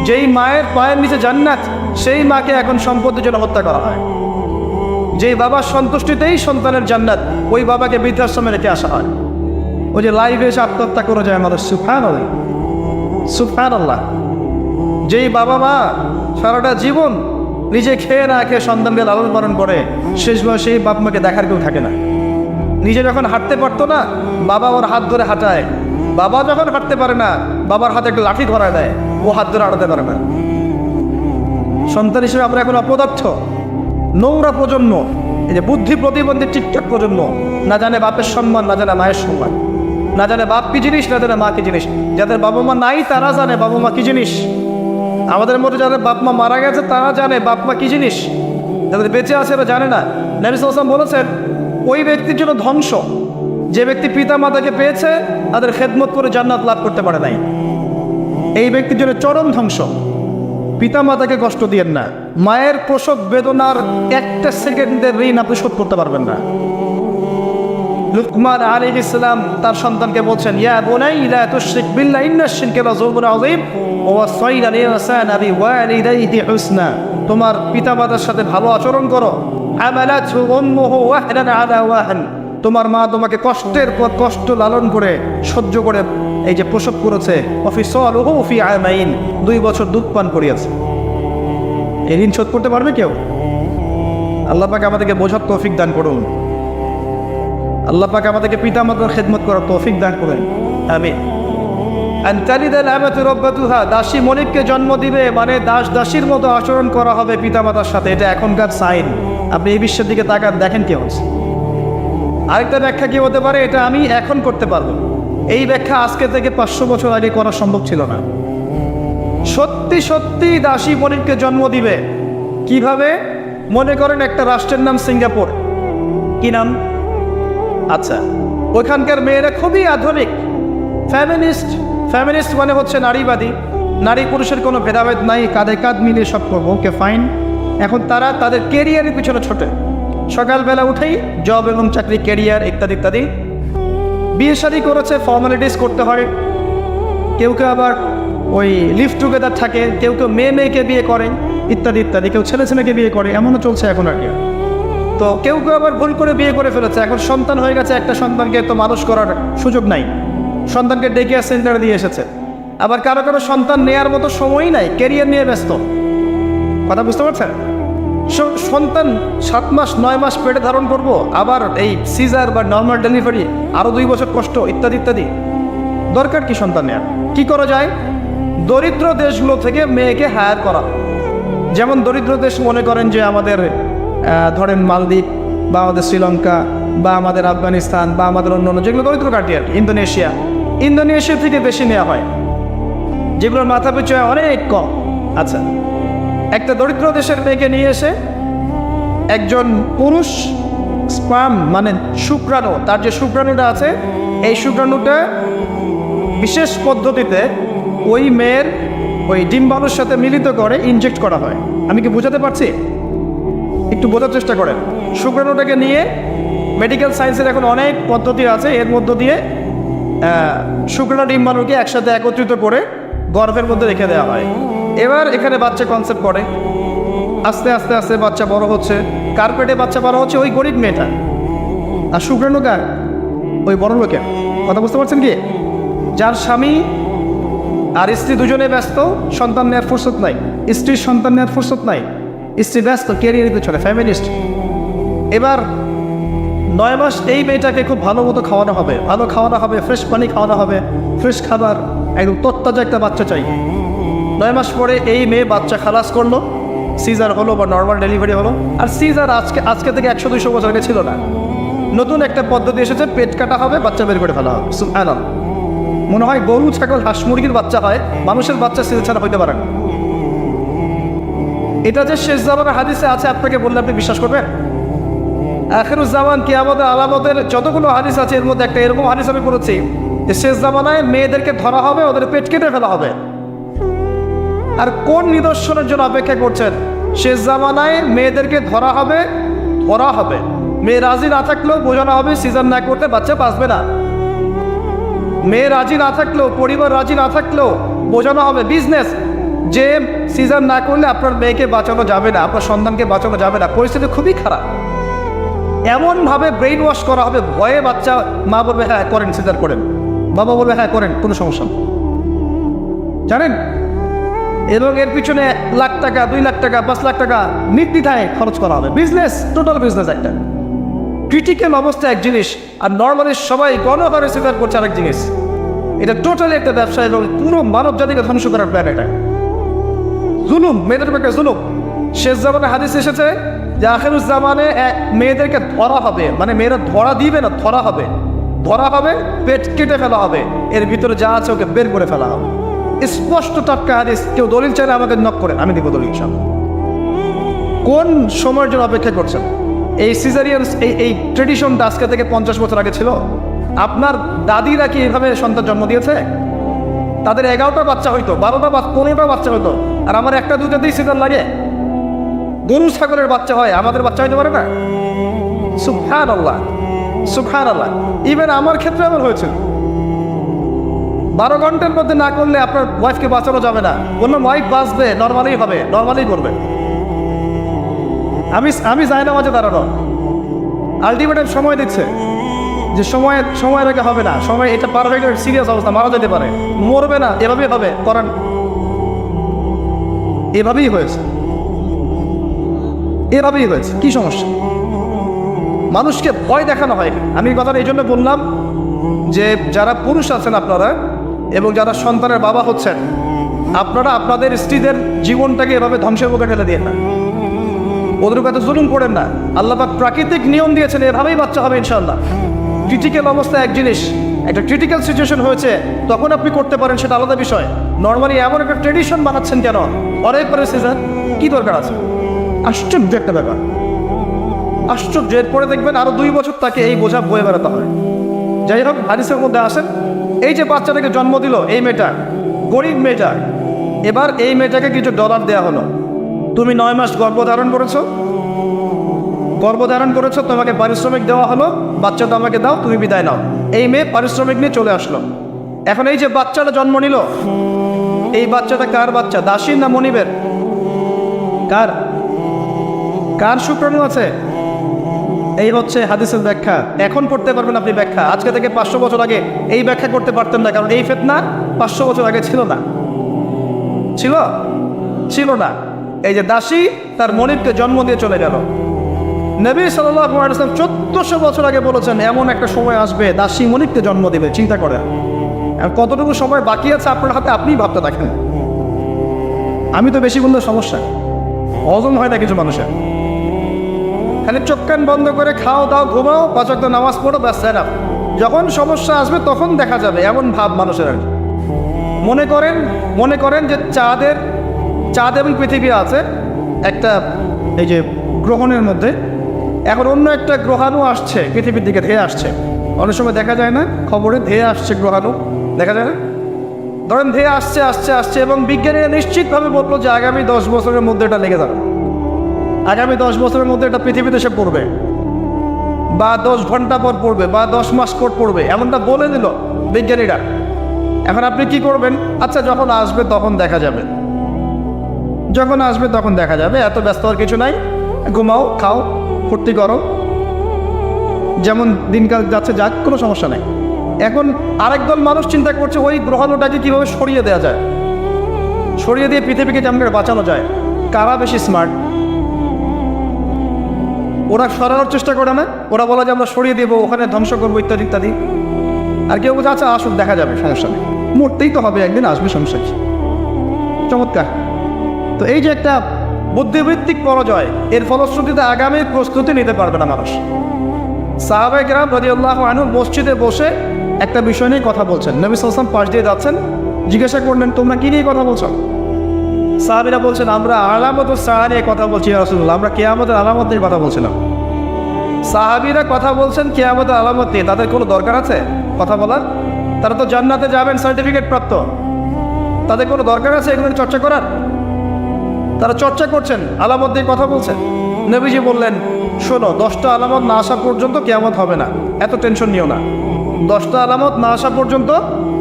যেই মায়ের পায়ের নিচে জান্নাত, সেই মাকে এখন সম্পত্তির জন্য হত্যা করা হয়। যেই বাবার সন্তুষ্টিতেই সন্তানের জান্নাত, ওই বাবাকে বৃদ্ধাশ্রমে রেখে আসা হয়। ওই যে লাইভে এসে আত্মহত্যা করে যায় আমাদের, সুবহানাল্লাহ সুবহানাল্লাহ। যেই বাবা মা সারাটা জীবন নিজে খেয়ে না খেয়ে সন্তানকে লালন পালন করে, শেষ বয়সে সেই বাপ মাকে দেখার কেউ থাকে না। নিজে যখন হাঁটতে পারতো না, বাবা ওর হাত ধরে হাঁটায়। বাবা যখন হাঁটতে পারে না, বাবার হাতে একটা লাঠি ধরা দেয়, ও হাত ধরে হাঁটাতে পারে না। সন্তান হিসেবে আমরা এখন অপদার্থ, নোংরা প্রজন্ম, এই যে বুদ্ধি প্রতিবন্ধী টিকটক প্রজন্ম, না জানে বাপের সম্মান, না জানে মায়ের সম্মান, না জানে বাপ কি জিনিস, না জানে মা কি জিনিস। যাদের বাবা মা নাই তারা জানে বাবা মা কি জিনিস। আমাদের মধ্যে যাদের বাপ মা মারা গেছে তারা জানে বাপ মা কি জিনিস, যাদের বেঁচে আছে এরা জানে না। নবী সাল্লাল্লাহু আলাইহি ওয়াসাল্লাম বলেছেন, ওই ব্যক্তির জন্য ধ্বংস যে ব্যক্তি পিতা মাতাকে পেয়েছে, তাদের খেদমত করে জান্নাত লাভ করতে পারে নাই। এই ব্যক্তির জন্য চরম ধ্বংস। পিতা মাতাকে কষ্ট দিয়েন না। মায়ের প্রসব বেদনার একটা সেকেন্ডের ঋণ আপনি শোধ করতে পারবেন না। লুকমান আলাইহিস সালাম তার সন্তানকে বলছেন, ইয়া বুনাইয়া লা তুশরিক বিল্লাহি ইন্নাশ শিরকা লাযুলমুন আযীম ওয়া ওয়াসাইনা লিল-ইনসানা বিওয়ালিদাইহি হুসনা। তোমার পিতামাতার সাথে ভালো আচরণ করো। আমালাতহু উম্মুহু ওয়াহনান আলা ওয়াহন। তোমার মা তোমাকে কষ্টের পর কষ্ট লালন করে সহ্য করে এই যে প্রসব করেছে। ওয়াফিসালুহু ফি আমাইন, 2 বছর দুধ পান করিয়েছে। এই ঋণ শোধ করতে পারবে কেউ? আল্লাহ পাক আমাদেরকে বোঝার তৌফিক দান করুন। আল্লাহ পাক আমাদেরকে পিতা মাতার খেদমত করার তৌফিক দান করেন, আমিন। আনতালিদাল আমাতু রাব্বাতুহা, দাসী মনিবকে জন্ম দিবে মানে দাস দাসীর মতো আচরণ করা হবে পিতা মাতার সাথে। এটা এখনকার সাইন। আপনি এই বিশ্বের দিকে তাকান, দেখেন কি হচ্ছে। আরেকটা ব্যাখ্যা কি হতে পারে, এটা আমি এখন করতে পারবো। এই ব্যাখ্যা আজকে থেকে 500 বছর আগে করা সম্ভব ছিল না। সত্যি সত্যি দাসী মনিবকে জন্ম দিবে। কিভাবে? মনে করেন একটা রাষ্ট্রের নাম সিঙ্গাপুর। কি নাম? আচ্ছা, ওইখানকার মেয়েরা খুবই আধুনিক, ফ্যামিনিস্ট। ফ্যামিনিস্ট মানে হচ্ছে নারীবাদী। নারী পুরুষের কোনো ভেদাভেদ নাই, কাঁধে কাঁধ মিলিয়ে সব করবো, ওকে ফাইন। এখন তারা তাদের কেরিয়ারের পিছনে ছোটে। সকালবেলা উঠেই জব এবং চাকরি, কেরিয়ার ইত্যাদি ইত্যাদি। বিয়ে শাদী করেছে, ফর্মালিটিস করতে হয়। কেউ কেউ আবার ওই লিভ টুগেদার থাকে, কেউ কেউ মেয়ে মেয়েকে বিয়ে করে ইত্যাদি ইত্যাদি। কেউ ছেলে ছেলেকে বিয়ে করে, এমনও চলছে এখন আর কি। তো কেউ কেউ আবার ভুল করে বিয়ে করে ফেলেছে। এখন সন্তান হয়ে গেছে, একটা সন্তানকে তো মানুষ করার সুযোগ নাই, সন্তানকে ডে কেয়ার সেন্টারে দিয়ে এসেছে। আবার কারো কারো সন্তান নেয়ার মতো সময়ই নাই, ক্যারিয়ার নিয়ে ব্যস্ত। কথা বুঝতে পারছেন? সন্তান 7 মাস 9 মাস পেটে ধারণ করব, আবার এই সিজার বা নর্মাল ডেলিভারি, আরও 2 বছর কষ্ট ইত্যাদি ইত্যাদি। দরকার কি সন্তান নেয়ার? কী করা যায়? দরিদ্র দেশগুলো থেকে মেয়েকে হায়ার করা। যেমন দরিদ্র দেশ মনে করেন যে আমাদের ধরেন মালদ্বীপ বা আমাদের শ্রীলঙ্কা বা আমাদের আফগানিস্তান বা আমাদের অন্য অন্য যেগুলো দরিদ্র কান্ট্রি আর কি, ইন্দোনেশিয়া থেকে বেশি নেওয়া হয়, যেগুলোর মাথা পিছু অনেক কম। আচ্ছা, একটা দরিদ্র দেশের মেয়েকে নিয়ে এসে একজন পুরুষ স্পার্ম মানে শুক্রাণু, তার যে শুক্রাণুটা আছে, এই শুক্রাণুটা বিশেষ পদ্ধতিতে ওই মেয়ের ওই ডিম্বাণুর সাথে মিলিত করে ইনজেক্ট করা হয়। আমি কি বোঝাতে পারছি? একটু বোঝার চেষ্টা করেন। শুক্রাণুটাকে নিয়ে মেডিকেল সায়েন্সের এখন অনেক পদ্ধতি আছে, এর মধ্য দিয়ে শুক্রাণু ডিম্বাণুকে একসাথে একত্রিত করে গর্ভের মধ্যে রেখে দেওয়া হয়। এবার এখানে বাচ্চা কনসেপ্ট করে, আস্তে আস্তে আস্তে বাচ্চা বড় হচ্ছে। কার পেটে বাচ্চা বড় হচ্ছে? ওই গরিব মেয়েটা। আর শুক্রাণু কার? ওই বড় লোকের। কথা বুঝতে পারছেন কি? যার স্বামী আর স্ত্রী দুজনে ব্যস্ত, সন্তান নেওয়ার ফুরসত নাই, স্ত্রীর সন্তান নেওয়ার ফুরসত নাই, স্ত্রী ব্যস্ত ক্যারিয়ারের পিছনে, ফ্যামিলিস্ট। এবার 9 মাস এই মেয়েটাকে খুব ভালো মতো খাওয়ানো হবে, ভালো খাওয়ানো হবে, ফ্রেশ পানি খাওয়ানো হবে, ফ্রেশ খাবার, একদম তত্তাজা একটা বাচ্চা চাই। 9 মাস পরে এই মেয়ে বাচ্চা খালাস করলো, সিজার হলো বা নর্মাল ডেলিভারি হলো। আর সিজার আজকে থেকে 100-200 বছর আগে ছিল না। নতুন একটা পদ্ধতি এসেছে, পেট কাটা হবে, বাচ্চা বের করে ফেলা হবে। সুবহানাল্লাহ। মনে হয় গরু ছাগল হাঁস মুরগির বাচ্চা হয়, মানুষের বাচ্চা সিজার ছাড়া হইতে পারে না। এটা যে শেষ জামানের হাদিসে আছে, আপনাকে বললে আপনি বিশ্বাস করবেন? আখিরুজ জামান কিয়ামতের আলামতের যতগুলো হাদিস আছে, এর মধ্যে একটা এরকম হাদিস আমি পড়েছি যে শেষ জামানায় মেয়েদেরকে ধরা হবে, ওদের পেট কেটে ফেলা হবে। আর কোন নিদর্শনের জন্য অপেক্ষা করছেন? শেষ জামানায় মেয়েদেরকে ধরা হবে। মেয়ে রাজি না থাকলেও বোঝানো হবে সিজার না করতে বাচ্চা বাঁচবে না। মেয়ে রাজি না থাকলেও, পরিবার রাজি না থাকলেও বোঝানো হবে বিজনেস, যে সিজার না করলে আপনার মেয়েকে বাঁচানো যাবে না, আপনার সন্তানকে বাঁচানো যাবে না, পরিস্থিতি খুবই খারাপ। এমনভাবে ব্রেইন ওয়াশ করা হবে, ভয়ে বাচ্চা, মা বলবে হ্যাঁ করেন, সিজার করেন, বাবা বলবে হ্যাঁ করেন, কোনো সমস্যা নেই, জানেন। এবং এর পিছনে লাখ টাকা, 2 লাখ টাকা, 5 লাখ টাকা নির্দ্বিধায় খরচ করা হবে। বিজনেস, টোটাল বিজনেস একটা। ক্রিটিক্যাল অবস্থা এক জিনিস, আর নর্মালি সবাই গণহারে স্বীকার করছে আরেক জিনিস। এটা টোটালি একটা ব্যবসা এবং পুরো মানব জাতিকে ধ্বংস করার প্ল্যান এটা। জুলুম, মেয়েদের ব্যাপারে জুলুম। শেষ জামানে হাদিস এসেছে যে আখিরুজ জামানে মেয়েদেরকে ধরা হবে, মানে মেয়েরা ধরা দিবে না, ধরা হবে, ধরা হবে, পেট কেটে ফেলা হবে, এর ভিতরে যা আছে ওকে বের করে ফেলা হবে। স্পষ্ট টাটকা হাদিস। কেউ দলিল চাইলে আমাকে নক করেন, আমি দিব দলিল সব। কোন সময়ের জন্য অপেক্ষা করছেন? এই সিজারিয়ান এই ট্রেডিশনটা আজকে থেকে 50 বছর আগে ছিল। আপনার দাদিরা কি এভাবে সন্তান জন্ম দিয়েছে? তাদের 11টা বাচ্চা হইতো, 12টা 15টা বাচ্চা হইতো, আর আমার একটা দুটাতেই সিজার লাগে। গরু ছাগলের বাচ্চা হয়, আমাদের বাচ্চা হইতে পারে না? সুবহানাল্লাহ, সুবহানাল্লাহ। ইভেন আমার ক্ষেত্রে এমন হয়েছে। 12 ঘন্টার মধ্যে না করলে আপনার ওয়াইফকে বাঁচানো যাবে না। বললাম ওয়াইফ বাঁচবে, নর্মালি হবে, নর্মালি করবে। আমি যাই না মাঝে দাঁড়ানো, আলটিমেটাম সময় দিচ্ছে যে সময়ের আগে হবে না, সময় এটা পার হয়ে গেলে সিরিয়াস অবস্থা, মারা যেতে পারে, মরবে না, এভাবেই হবে, করেন। এভাবেই হয়েছে, এভাবেই হয়েছে। কি সমস্যা? মানুষকে ভয় দেখানো হয়। আমি কথাটা এই জন্য বললাম যে যারা পুরুষ আছেন আপনারা এবং যারা সন্তানের বাবা হচ্ছেন, আপনারা আপনাদের স্ত্রীদের জীবনটাকে এভাবে ধ্বংসের মুখে ঠেলে দিয়ে না, ওদের কাছে জুলুম করেন না। আল্লাহ পাক প্রাকৃতিক নিয়ম দিয়েছেন, এভাবেই বাচ্চা হবে ইনশাআল্লাহ। ক্রিটিক্যাল অবস্থা এক জিনিস, একটা ক্রিটিক্যাল সিচুয়েশন হয়েছে, তখন আপনি করতে পারেন, সেটা আলাদা বিষয়। নর্মালি এমন একটা ট্রেডিশন বানাচ্ছেন কেন? অনেক পরে সিজন কি দরকার আছে? আশ্চর্য একটা ব্যাপার, আশ্চর্য। এরপরে দেখবেন আরো 2 বছর তাকে এই বোঝা বয়ে বেড়াতে হয়। যাই হোক, হাদিসের মধ্যে আসেন, এই যে বাচ্চাটাকে জন্ম দিল এই মেয়েটা, গরিব মেয়েটা, এবার এই মেয়েটাকে কিছু ডলার দেওয়া হলো। তুমি 9 মাস গর্ভধারণ করেছো, তোমাকে পারিশ্রমিক দেওয়া হলো, বাচ্চা তো আমাকে দাও, তুমি বিদায় নাও। এই মেয়ে পারিশ্রমিক নিয়ে চলে আসলো। এখন এই যে বাচ্চাটা জন্ম নিল, এই বাচ্চাটা কার বাচ্চা? দাসীর না মনিবের? কার শুক্রাণু আছে? এই হচ্ছে হাদিসের ব্যাখ্যা। এখন পড়তে পারবেন আপনি ব্যাখ্যা। আজকে থেকে 500 বছর আগে এই ব্যাখ্যা করতে পারতেন না, কারণ এই ফিতনা 500 বছর আগে ছিল না। এই যে দাসী তার মনিবকে জন্ম দিয়ে চলে গেল। নবী সাল্লাল্লাহু আলাইহি ওয়াসাল্লাম 1400 বছর আগে বলেছেন এমন একটা সময় আসবে দাসী মনিবকে জন্ম দেবে। চিন্তা করেন, আর কতটুকু সময় বাকি আছে আপনার হাতে, আপনিই ভাবতে দেখেন। আমি তো বেশি বললে সমস্যা, হজম হয় না কিছু মানুষের। খালি চোখ কান বন্ধ করে খাও দাও, ঘুমাও, 5 ওয়াক্ত নামাজ পড়ো, ব্যাস এনাফ। যখন সমস্যা আসবে তখন দেখা যাবে, এমন ভাব মানুষের। আর মনে করেন যে চাঁদ এবং পৃথিবী আছে একটা এই যে গ্রহণের মধ্যে। এখন অন্য একটা গ্রহাণু আসছে, পৃথিবীর দিকে ধেয়ে আসছে। অনেক সময় দেখা যায় না খবরে, ধেয়ে আসছে গ্রহাণু, দেখা যায় না? ধরেন ধেয়ে আসছে এবং বিজ্ঞানীরা নিশ্চিতভাবে বললো যে আগামী 10 বছরের মধ্যে এটা লেগে যাবে, আগামী 10 বছরের মধ্যে এটা পৃথিবীতে এসে পড়বে, বা 10 ঘন্টা পর পড়বে, বা 10 মাস পর পড়বে, এমনটা বলে দিল বিজ্ঞানীরা। এখন আপনি কি করবেন? আচ্ছা, যখন আসবে তখন দেখা যাবে, এত ব্যস্ত হওয়ার কিছু নাই, ঘুমাও, খাও, ফুর্তি করো, যেমন দিনকাল যাচ্ছে যাক, কোনো সমস্যা নেই। এখন আরেক দল মানুষ চিন্তা করছে ওই গ্রহাণুটাকে কীভাবে সরিয়ে দেওয়া যায়, সরিয়ে দিয়ে পৃথিবীকে কেমন করে বাঁচানো যায়। কারা বেশি স্মার্ট? ওরা সরানোর চেষ্টা করে না, ওরা বলে যে আমরা সরিয়ে দেবো, ওখানে ধ্বংস করবো, ইত্যাদি ইত্যাদি। আর কেউ বলছে আচ্ছা আসুক, দেখা যাবে, সমস্যা নেই, মরতেই তো হবে, একদিন আসবে, সমস্যা কি। চমৎকার। তো এই যে একটা বুদ্ধিবৃত্তিক পরাজয়, এর ফলশ্রুতিতে আগামীর প্রস্তুতি নিতে পারবে না মানুষ। সাহাবায়ে কেরাম রাদিয়াল্লাহু আনহু মসজিদে বসে একটা বিষয় নিয়ে কথা বলছেন। নবী সাল্লাল্লাহু আলাইহি ওয়াসাল্লাম পাশ দিয়ে যাচ্ছেন, জিজ্ঞাসা করলেন তোমরা কি নিয়ে কথা বলছো? সাহাবীরা বলছেন আমরা আলামতুস সাআ নিয়ে কথা বলছি ইয়া রাসূলুল্লাহ, আমরা কিয়ামতের আলামত নিয়ে কথা বলছিলাম। সাহাবীরা কথা বলছেন কিয়ামতের আলামত নিয়ে, তাদের কোনো দরকার আছে কথা বলার? তারা তো জান্নাতে যাবেন সার্টিফিকেট প্রাপ্ত, তাদের কোনো দরকার আছে এগুলো চর্চা করার? তারা চর্চা করছেন, আলামত দিয়ে কথা বলছেন। নবীজি বললেন শোনো, 10টা আলামত না আসা পর্যন্ত কিয়ামত হবে না, এত টেনশন নিও না। 10টা আলামত না আসা পর্যন্ত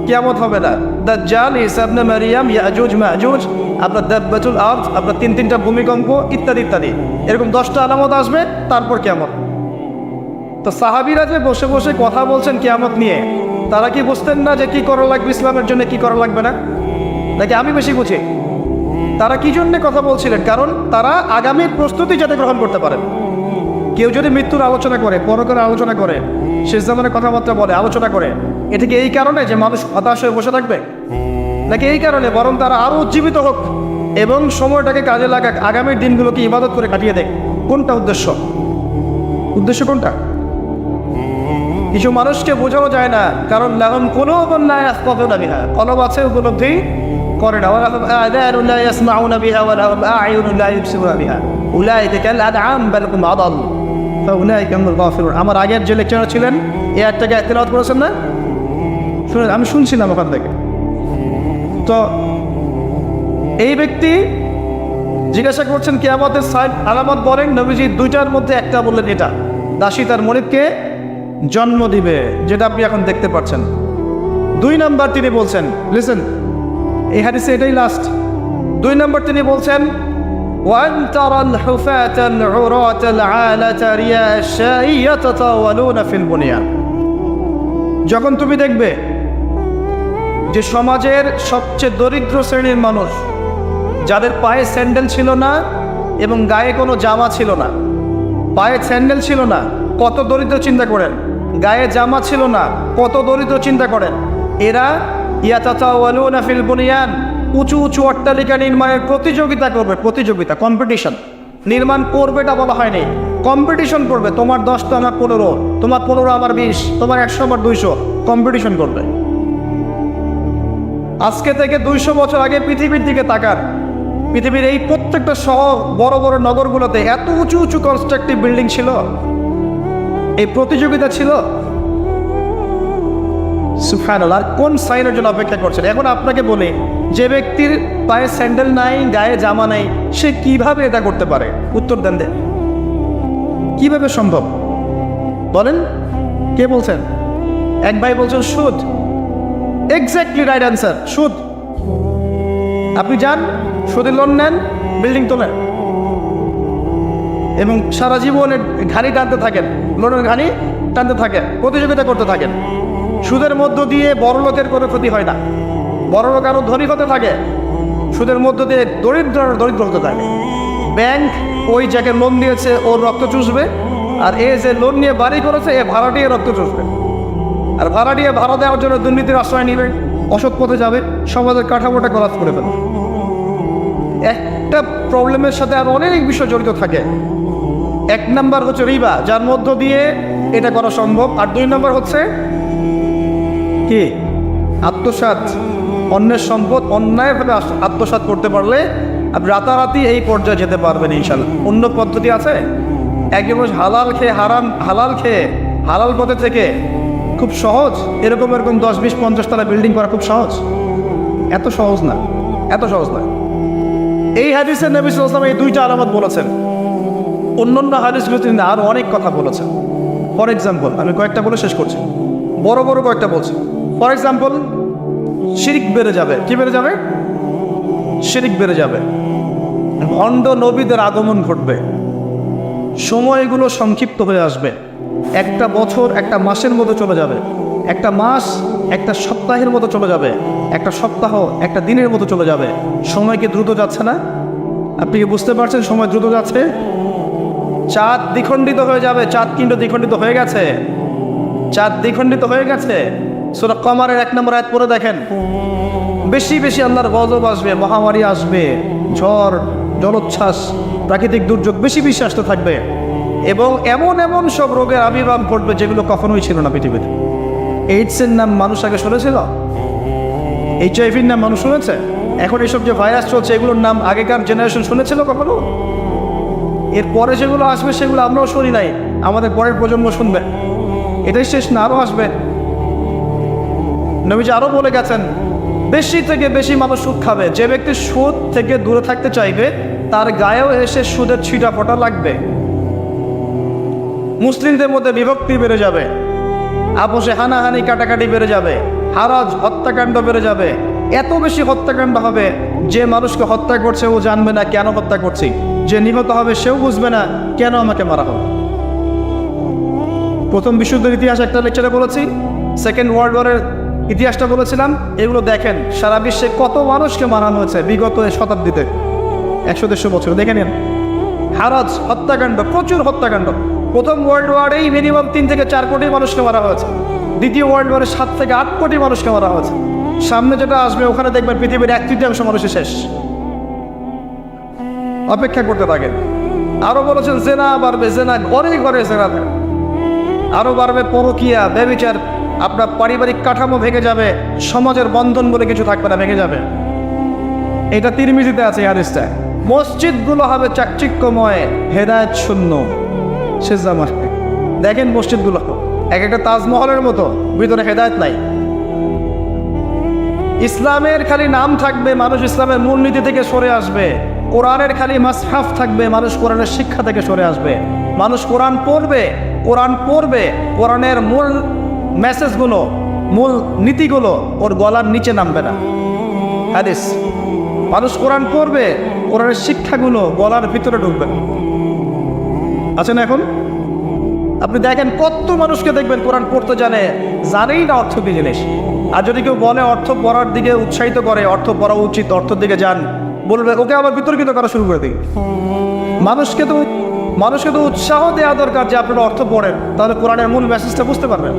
কিয়ামত হবে না। দাজ্জাল, ঈসা ইবনে মারিয়াম, ইয়াজুজ মাজুজ, আপনার দাব্বাতুল আরদ, আপনার তিনটা ভূমিকম্প ইত্যাদি ইত্যাদি, এরকম 10টা আলামত আসবে, তারপর কিয়ামত। তো সাহাবীরা যে বসে বসে কথা বলছেন কিয়ামত নিয়ে, তারা কি বুঝতেন না যে কি করা লাগবে ইসলামের জন্য, কি করা লাগবে না? নাকি আমি বেশি বুঝি? তারা কি জন্য কথা বলছিলেন? কারণ তারা আগামীর প্রস্তুতি যাতে গ্রহণ করতে পারেন। কেউ যদি মৃত্যুর আলোচনা করে, পরকালের আলোচনা করে, শেষ জামানের কথাবার্তা বলে, আলোচনা করে, এটা কি এই কারণে যে মানুষ হতাশ হয়ে বসে থাকবে? নাকি এই কারণে বরং তারা আরও উজ্জীবিত হোক এবং সময়টাকে কাজে লাগাক, আগামীর দিনগুলোকে ইবাদত করে কাটিয়ে দেয়? কোনটা উদ্দেশ্য? উদ্দেশ্য কোনটা? কিছু মানুষকে বোঝানো যায় না, কারণ লাহুম কুলুবুন লা ইয়াফকাহুনা বিহা, কলব আছে উপলব্ধি করে না। ওয়া লাহুম আযানুন লা ইয়াসমাউনা বিহা ওয়া লাহুম আ'য়ুনুন লা ইবসিরুনা বিহা উলাইকা কাল আনআম বাল হুম আদাল ফাউলাইকা হুমুল গাফিলুন। আমার আগের যে লেকচার ছিলেন এই আয়াতটাকে তেলাওয়াত করেছেন না? শুনে আমি শুনছিলাম ওখান থেকে। তো এই ব্যক্তি জিজ্ঞাসা করছেন কিয়ামতের সাইড আলামত বলেন, নবীজি দুইটার মধ্যে একটা বললেন, এটা দাসী তার মনিবকে জন্ম দিবে, যেটা আপনি এখন দেখতে পাচ্ছেন। 2 নাম্বার তিনি বলছেন, লিসেন, এই হাদিসে এটাই লাস্ট। 2 নাম্বার তিনি বলছেন, ওয়ান তারাল হুফাতাল উরাতাল আলাতা রিয়াশ শাই ইয়াতাতাওয়ালুনা ফিল বুনিয়ান। যখন তুমি দেখবে যে সমাজের সবচেয়ে দরিদ্র শ্রেণীর মানুষ, যাদের পায়ে স্যান্ডেল ছিল না এবং গায়ে কোনো জামা ছিল না, পায়ে স্যান্ডেল ছিল না, কত দরিদ্র চিন্তা করেন, গায়ে জামা ছিল না, কত দরিদ্র চিন্তা করেন, এরা ইয়াতাতাওয়ালুনা ফিল বুনিয়ান, উঁচু উঁচু অট্টালিকা নির্মাণের প্রতিযোগিতা করবে। প্রতিযোগিতা, কম্পিটিশন। নির্মাণ করবেটা বলা হয়নি, কম্পিটিশন করবে। তোমার 10 তো আমার 15, তোমার 15 আমার 20, তোমার 100 আমার 200, কম্পিটিশন করবে। আজকে থেকে 200 বছর আগে পৃথিবীর দিকে তাকান, পৃথিবীর এই প্রত্যেকটা শহর, বড় বড় নগরগুলোতে এত উঁচু উঁচু কনস্ট্রাকটিভ বিল্ডিং ছিল, এই প্রতিযোগিতা ছিল। সুবহানাল্লাহ, কোন সাইনের জন্য অপেক্ষা করছেন? এখন আপনাকে বলে, যে ব্যক্তির পায়ে স্যান্ডেল নাই, গায়ে জামা নাই, সে কিভাবে এটা করতে পারে? উত্তর দেন, কিভাবে সম্ভব বলেন? কে বলছেন? এক ভাই বলছেন সুদ। এক্স্যাক্টলি রাইট অ্যান্সার, সুদ। আপনি যান, সুদের লোন নেন, বিল্ডিং তোলেন এবং সারা জীবনের ঘানি টানতে থাকেন, লোনের ঘানি টানতে থাকেন, প্রতিযোগিতা করতে থাকেন। সুদের মধ্য দিয়ে বড় লোকের কোনো ক্ষতি হয় না, বড় লোক আরও ধনী হতে থাকে, সুদের মধ্য দিয়ে দরিদ্র হতে থাকে। ব্যাংক ওই যাকে লোন দিয়েছে ওর রক্ত চুষবে, আর এ যে লোন নিয়ে বাড়ি করেছে এ ভাড়াটিয়ে রক্ত চুষবে, আর ভাড়াটিয়ে ভাড়া দেওয়ার জন্য দুর্নীতির আশ্রয় নেবে, অসৎ পথে যাবে, সমাজের কাঠামোটা কলাপ করে ফেলবে। একটা প্রবলেমের সাথে আর অনেক বিষয় জড়িত থাকে। 1 নাম্বার হচ্ছে রিবা, যার মধ্য দিয়ে এটা করা সম্ভব। আর 2 নাম্বার হচ্ছে কি? আত্মসাৎ, অন্যের সম্পদ অন্যায়ভাবে আত্মসাৎ করতে পারলে আপনি রাতারাতি এই পর্যায়ে যেতে পারবেন ইনশাল্লাহ। অন্য পদ্ধতি আছে? একজন মানুষ হালাল খেয়ে হালাল পথে থেকে খুব সহজ এরকম 10, 20, 50 তলা বিল্ডিং করা খুব সহজ? এত সহজ না, এত সহজ না। এই হাদিসে নবী সাল্লাল্লাহু আলাইহি ওয়াসাল্লাম এই 2টা আলামত বলেছেন। অন্যান্য হাদিসগুলোতে তিনি আরও অনেক কথা বলেছেন। ফর এক্সাম্পল, আমি কয়েকটা বলে শেষ করছি, বড় বড় কয়েকটা বলছি। ফর এক্সাম্পল, শিরিক বেড়ে যাবে। কি বেড়ে যাবে? শিরিক বেড়ে যাবে। ভণ্ড নবীদের আগমন ঘটবে, সময়গুলো সংক্ষিপ্ত হয়ে আসবে। একটা বছর একটা মাসের মতো চলে যাবে, একটা মাস একটা সপ্তাহের মতো চলে যাবে, একটা সপ্তাহ একটা দিনের মতো চলে যাবে। সময় কি দ্রুত যাচ্ছে না? আপনি কি বুঝতে পারছেন সময় দ্রুত যাচ্ছে? চাঁদ দ্বিখণ্ডিত হয়ে যাবে। চাঁদ কিন্তু দ্বিখণ্ডিত হয়ে গেছে, চাঁদ দ্বিখণ্ডিত হয়ে গেছে। সূরা কমারের 1 নম্বর আয়াত পড়ে দেখেন। বেশি বেশি আল্লাহর গজব আসবে, মহামারী আসবে, ঝড়, জলোচ্ছ্বাস, প্রাকৃতিক দুর্যোগ বেশি বেশি আসতে থাকবে এবং এমন এমন সব রোগের আবির্ভাব ঘটবে যেগুলো কখনোই ছিল না পৃথিবীতে। এইডসের নাম মানুষ আগে শুনেছিল? HIV-র নাম মানুষ শুনেছে? এখন এইসব যে ভাইরাস চলছে এগুলোর নাম আগেকার জেনারেশন শুনেছিল কখনো? এরপরে যেগুলো আসবে সেগুলো আমরাও শুনি নাই, আমাদের পরের প্রজন্ম শুনবে। এটাই শেষ না, আরও আসবে। নবীজি আরও বলে গেছেন, বেশি থেকে বেশি মানুষ সুদ খাবে। যে ব্যক্তি সুদ থেকে দূরে থাকতে চাইবে তার গায়েও এসে সুদের ছিটা ফোটা লাগবে। মুসলিমদের মধ্যে বিভক্তি বেড়ে যাবে, আপোষে হানাহানি কাটাকাটি বেড়ে যাবে, হারাজ হত্যাকাণ্ড বেড়ে যাবে, এত বেশি হত্যাকাণ্ড হবে, যে মানুষকে হত্যা করছে ও জানবে না কেন হত্যা করছি, যে নিহত হবে সেও বুঝবে না কেন আমাকে মারা হবে। প্রথম বিশ্বযুদ্ধের ইতিহাস একটা লেকচারে বলেছি, সেকেন্ড ওয়ার্ল্ড ওয়ারের ইতিহাসটা বলেছিলাম। এগুলো দেখেন সারা বিশ্বে কত মানুষকে মারানো হয়েছে বিগত শতাব্দীতে, 100-150 বছর দেখে নিন। হারাজ, হত্যাকাণ্ড, প্রচুর হত্যাকাণ্ড। প্রথম ওয়ার্ল্ড ওয়ারেই মিনিমাম 3 থেকে 4 কোটি মানুষকে মারা হয়েছে। দ্বিতীয় ওয়ার্ল্ড ওয়ারে 7 থেকে 8 কোটি মানুষকে মারা হয়েছে। সামনে যেটা আসবে ওখানে দেখবেন পৃথিবীর 1/3 মানুষই শেষ। অপেক্ষা করতে থাকেন। আরো বলেছেন জেনা বাড়বে, জেনা ঘরে ঘরে জেনা থাকবে। আরো বাড়বে পরকীয়া, ব্যভিচার, আপনার পারিবারিক কাঠামো ভেঙে যাবে, সমাজের বন্ধন বলে কিছু থাকবে না, ভেঙে যাবে। এটা তিরমিজিতে আছে হাদিসটা। মসজিদগুলো হবে চাকচিক্যময়, হেদায়েত শূন্য শেষ জামায়। দেখেন মসজিদগুলো এক একটা তাজমহলের মতো, ভিতরে হেদায়েত নাই। ইসলামের খালি নাম থাকবে, মানুষ ইসলামের মূলনীতি থেকে সরে আসবে। কোরআনের খালি মাসহাফ থাকবে, মানুষ কোরআনের শিক্ষা থেকে সরে আসবে। মানুষ কোরআন পড়বে, কোরআনের মূল মেসেজগুলো, মূল নীতিগুলো ওর গলার নিচে নামবে না। হাদিস, মানুষ কোরআন পড়বে, কোরআনের শিক্ষাগুলো গলার ভিতরে ঢুকবে। আছেন এখন আপনি দেখেন কত মানুষকে দেখবেন কোরআন পড়তে জানেই না অর্থ কি জিনিস। আর যদি কেউ বলে অর্থ পড়ার দিকে উৎসাহিত করে, অর্থ পড়া উচিত, অর্থের দিকে যান, বলবে ওকে আবার বিতর্কিত করা শুরু করে দিই। মানুষকে তো উৎসাহ দেওয়া দরকার যে আপনারা অর্থ পড়েন, তাহলে কোরআনের মূল মেসেজটা বুঝতে পারবেন।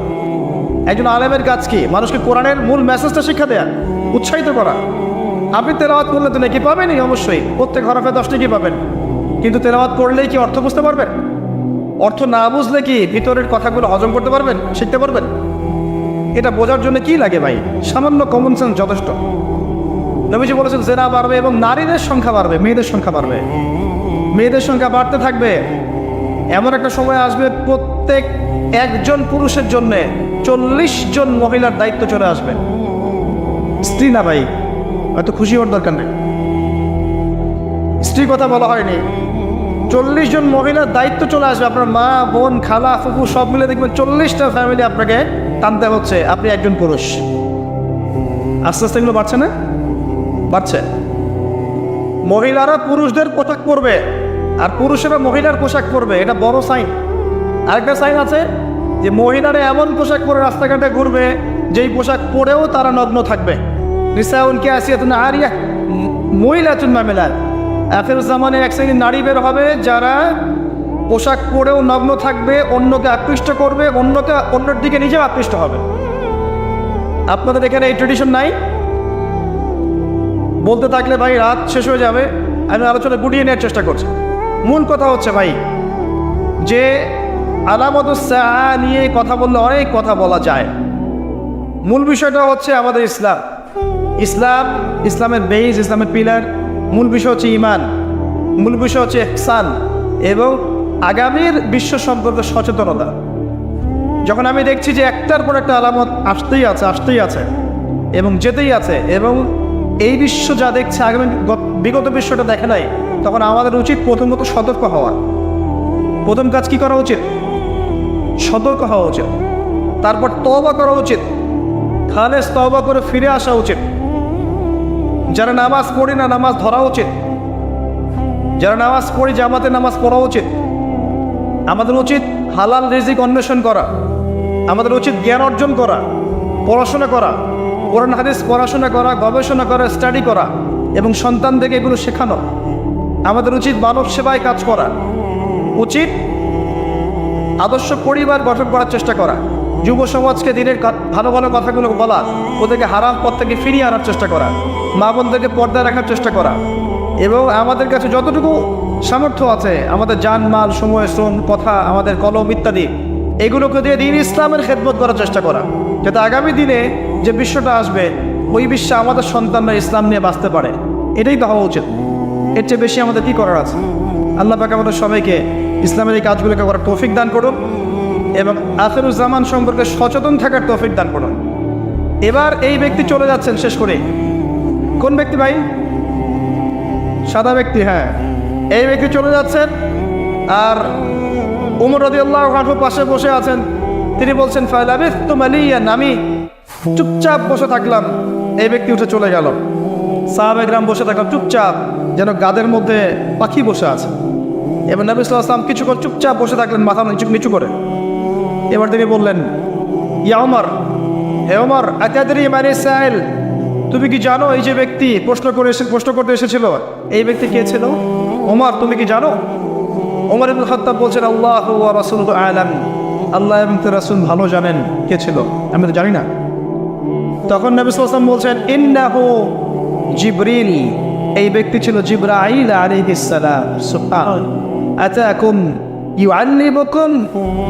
একজন আলেমের কাজ কি? মানুষকে কোরআনের মূল মেসেজটা শিক্ষা দেয়া, উৎসাহিত করা। আপনি তেলাওয়াত করলে তো নাকি পাবেনই, অবশ্যই প্রত্যেক হরফে 10 নাকি পাবেন, কিন্তু তেলাওয়াত করলেই কি অর্থ বুঝতে পারবেন? অর্থ না বুঝলে কি ভিতরের কথাগুলো হজম করতে পারবেন, শিখতে পারবেন? এটা বোঝার জন্য কি লাগে ভাই? সামান্য কমন সেন্স যথেষ্ট। নবীজি বলেছেন জেনা বাড়বে এবং নারীদের সংখ্যা বাড়বে, মেয়েদের সংখ্যা বাড়বে। মেয়েদের সংখ্যা বাড়তে থাকবে। এমন একটা সময় আসবে প্রত্যেক একজন পুরুষের জন্য 40 জন মহিলার দায়িত্ব চলে আসবে। স্ত্রী না ভাই, হয়তো খুশি হওয়ার দরকার নেই, স্ত্রী কথা বলা হয়নি। 40 জন মহিলার দায়িত্ব চলে আসবে। আপনার মা, বোন, খালা, ফুফু সব মিলে দেখবেন 40টা ফ্যামিলি আপনাকে টানতে হচ্ছে, আপনি একজন পুরুষ। আস্তে আস্তে এগুলো বাড়ছে না? বাড়ছে। মহিলারা পুরুষদের পোশাক পরবে আর পুরুষেরা মহিলার পোশাক পরবে, এটা বড় সাইন। আরেকটা সাইন আছে যে মহিলারা এমন পোশাক পরে রাস্তাঘাটে ঘুরবে যেই পোশাক পরেও তারা নগ্ন থাকবে। নিসাউন কাসিয়াতুন আরিয়াহ মুইলাতুন মামিলাত। আখির জামানে এক শ্রেণীর নারী বের হবে যারা পোশাক পরেও নগ্ন থাকবে, অন্যকে আকৃষ্ট করবে, অন্যের দিকে নিজেও আকৃষ্ট হবে। আপনাদের এখানে এই ট্রেডিশন নাই? বলতে থাকলে ভাই রাত শেষ হয়ে যাবে, আমি আলোচনা গুটিয়ে নেওয়ার চেষ্টা করছি। মূল কথা হচ্ছে ভাই যে আলামতুস-সা নিয়ে কথা বললে অনেক কথা বলা যায়। মূল বিষয়টা হচ্ছে আমাদের ইসলামের বেইজ, ইসলামের পিলার। মূল বিষয় হচ্ছে ঈমান, মূল বিষয় হচ্ছে ইহসান এবং আগামীর বিশ্ব সম্পর্কে সচেতনতা। যখন আমি দেখছি যে একটার পর একটা আলামত আসতেই আছে এবং যেতেই আছে, এবং এই বিশ্ব যা দেখছে আগামী বিগত বিশ্বটা দেখে নাই, তখন আমাদের উচিত প্রথমত সতর্ক হওয়া। প্রথম কাজ কি করা উচিত? সতর্ক হওয়া উচিত। তারপর তওবা করা উচিত, খালেস তওবা করে ফিরে আসা উচিত। যারা নামাজ পড়ি না, নামাজ ধরা উচিত। যারা নামাজ পড়ি, জামাতে নামাজ পড়া উচিত। আমাদের উচিত হালাল রিজিক অন্বেষণ করা। আমাদের উচিত জ্ঞান অর্জন করা, পড়াশোনা করা, কোরআন হাদিস পড়াশোনা করা, গবেষণা করা, স্টাডি করা এবং সন্তানদেরকে এগুলো শেখানো। আমাদের উচিত মানব সেবায় কাজ করা, উচিত আদর্শ পরিবার গঠন করার চেষ্টা করা, যুব সমাজকে দিনের ভালো ভালো কথাগুলো বলা, ওদেরকে হারাম পথ থেকে ফিরিয়ে আনার চেষ্টা করা, মা বোনদেরকে পর্দায় রাখার চেষ্টা করা, এবং আমাদের কাছে যতটুকু সামর্থ্য আছে আমাদের জানমাল, সময়, শ্রম, কথা, আমাদের কলম ইত্যাদি, এগুলোকে দিয়ে দিন ইসলামের খেদমত করার চেষ্টা করা, যাতে আগামী দিনে যে বিশ্বটা আসবে ওই বিশ্বে আমাদের সন্তানরা ইসলাম নিয়ে বাঁচতে পারে। এটাই তো হওয়া উচিত। এর চেয়ে বেশি আমাদের কী করার আছে? আল্লাহ পাক আমাদের সবাইকে ইসলামের এই কাজগুলোকে করার তৌফিক দান করুন এবং আখিরুজ্জামান সম্পর্কে সচেতন থাকার তৌফিক দান করুন। এবার এই ব্যক্তি চলে যাচ্ছেন শেষ করে। কোন ব্যক্তি ভাই? সাদা ব্যক্তি, হ্যাঁ। এই ব্যক্তি চলে যাচ্ছেন আর উমর রাদিয়াল্লাহু আনহু পাশে বসে আছেন। তিনি বলছেন ফালাবিথতু মালিয়ান, আমি চুপচাপ বসে থাকলাম এই ব্যক্তি উঠে চলে গেল। সাহাবায়ে কেরাম বসে থাকলেন চুপচাপ, যেন গাদের মধ্যে পাখি বসে আছে। এবার নবী সাল্লাল্লাহু আলাইহি ওয়াসাল্লাম কিছুক্ষণ চুপচাপ বসে থাকলেন, মাথা নিচু করে। এবার তিনি বললেন, ইয়া ওমর, হে ওমর, আতাদরি মানি সাইল, তুমি কি জানো এই যে ব্যক্তি প্রশ্ন করতে এসেছিল, এই ব্যক্তি কে ছিল? ওমর, তুমি কি জানো? ওমর ইবনে খাত্তাব বলছেন, আল্লাহু ওয়া রাসূলুহু আ'লাম, আল্লাহ এবং তার রাসূল ভালো জানেন কে ছিল, আমি তো জানি না। তখন নবী সাল্লাল্লাহু আলাইহি ওয়াসাল্লাম বলছেন, ইন্নাহু জিবরিল, এই ব্যক্তি ছিল জিবরাইল আলাইহিস সালাম। সুবহানাল্লাহ। আতাকুম ইউআল্লিমুকুম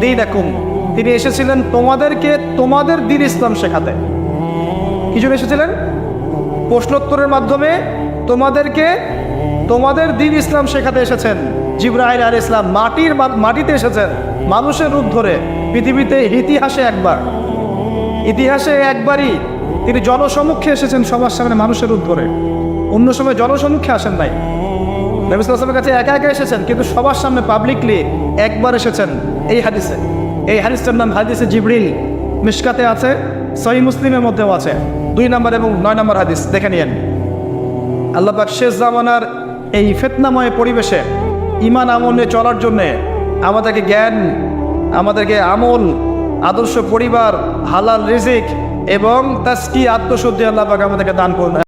দীনাকুম, তিনি এসেছিলেন তোমাদেরকে তোমাদের দ্বীন ইসলাম শেখাতে। কি জন্য এসেছিলেন? প্রশ্নোত্তরের মাধ্যমে তোমাদেরকে তোমাদের দ্বীন ইসলাম শেখাতে এসেছেন। জিবরাইল আলাইহিস সালাম মাটিতে এসেছেন, মানুষের রূপ ধরে। পৃথিবীতে ইতিহাসে একবারই তিনি জনসমক্ষে এসেছেন, সবার সামনে মানুষের রূপ ধরে। অন্য সময় জনসমক্ষে আসেন নাই। নবী সাল্লাল্লাহু আলাইহি ওয়াসাল্লামের কাছে একা এসেছেন, কিন্তু সবার সামনে পাবলিকলি একবার এসেছেন। এই হাদিসটার নাম হাদিসে জিবরিল। মিশকাতে আছে, সহিহ মুসলিমের মধ্যেও আছে, 2 নম্বর এবং 9 নম্বর হাদিস দেখে নিয়েন। আল্লাহ পাক শেষ জামানার এই ফিতনাময় পরিবেশে ঈমান আমলে চলার জন্যে আমাদেরকে জ্ঞান, আমাদেরকে আমল, আদর্শ পরিবার, হালাল রিজিক এবং তাজকিয়া, আত্মশুদ্ধি আল্লাহ পাক আমাদেরকে দান করুন।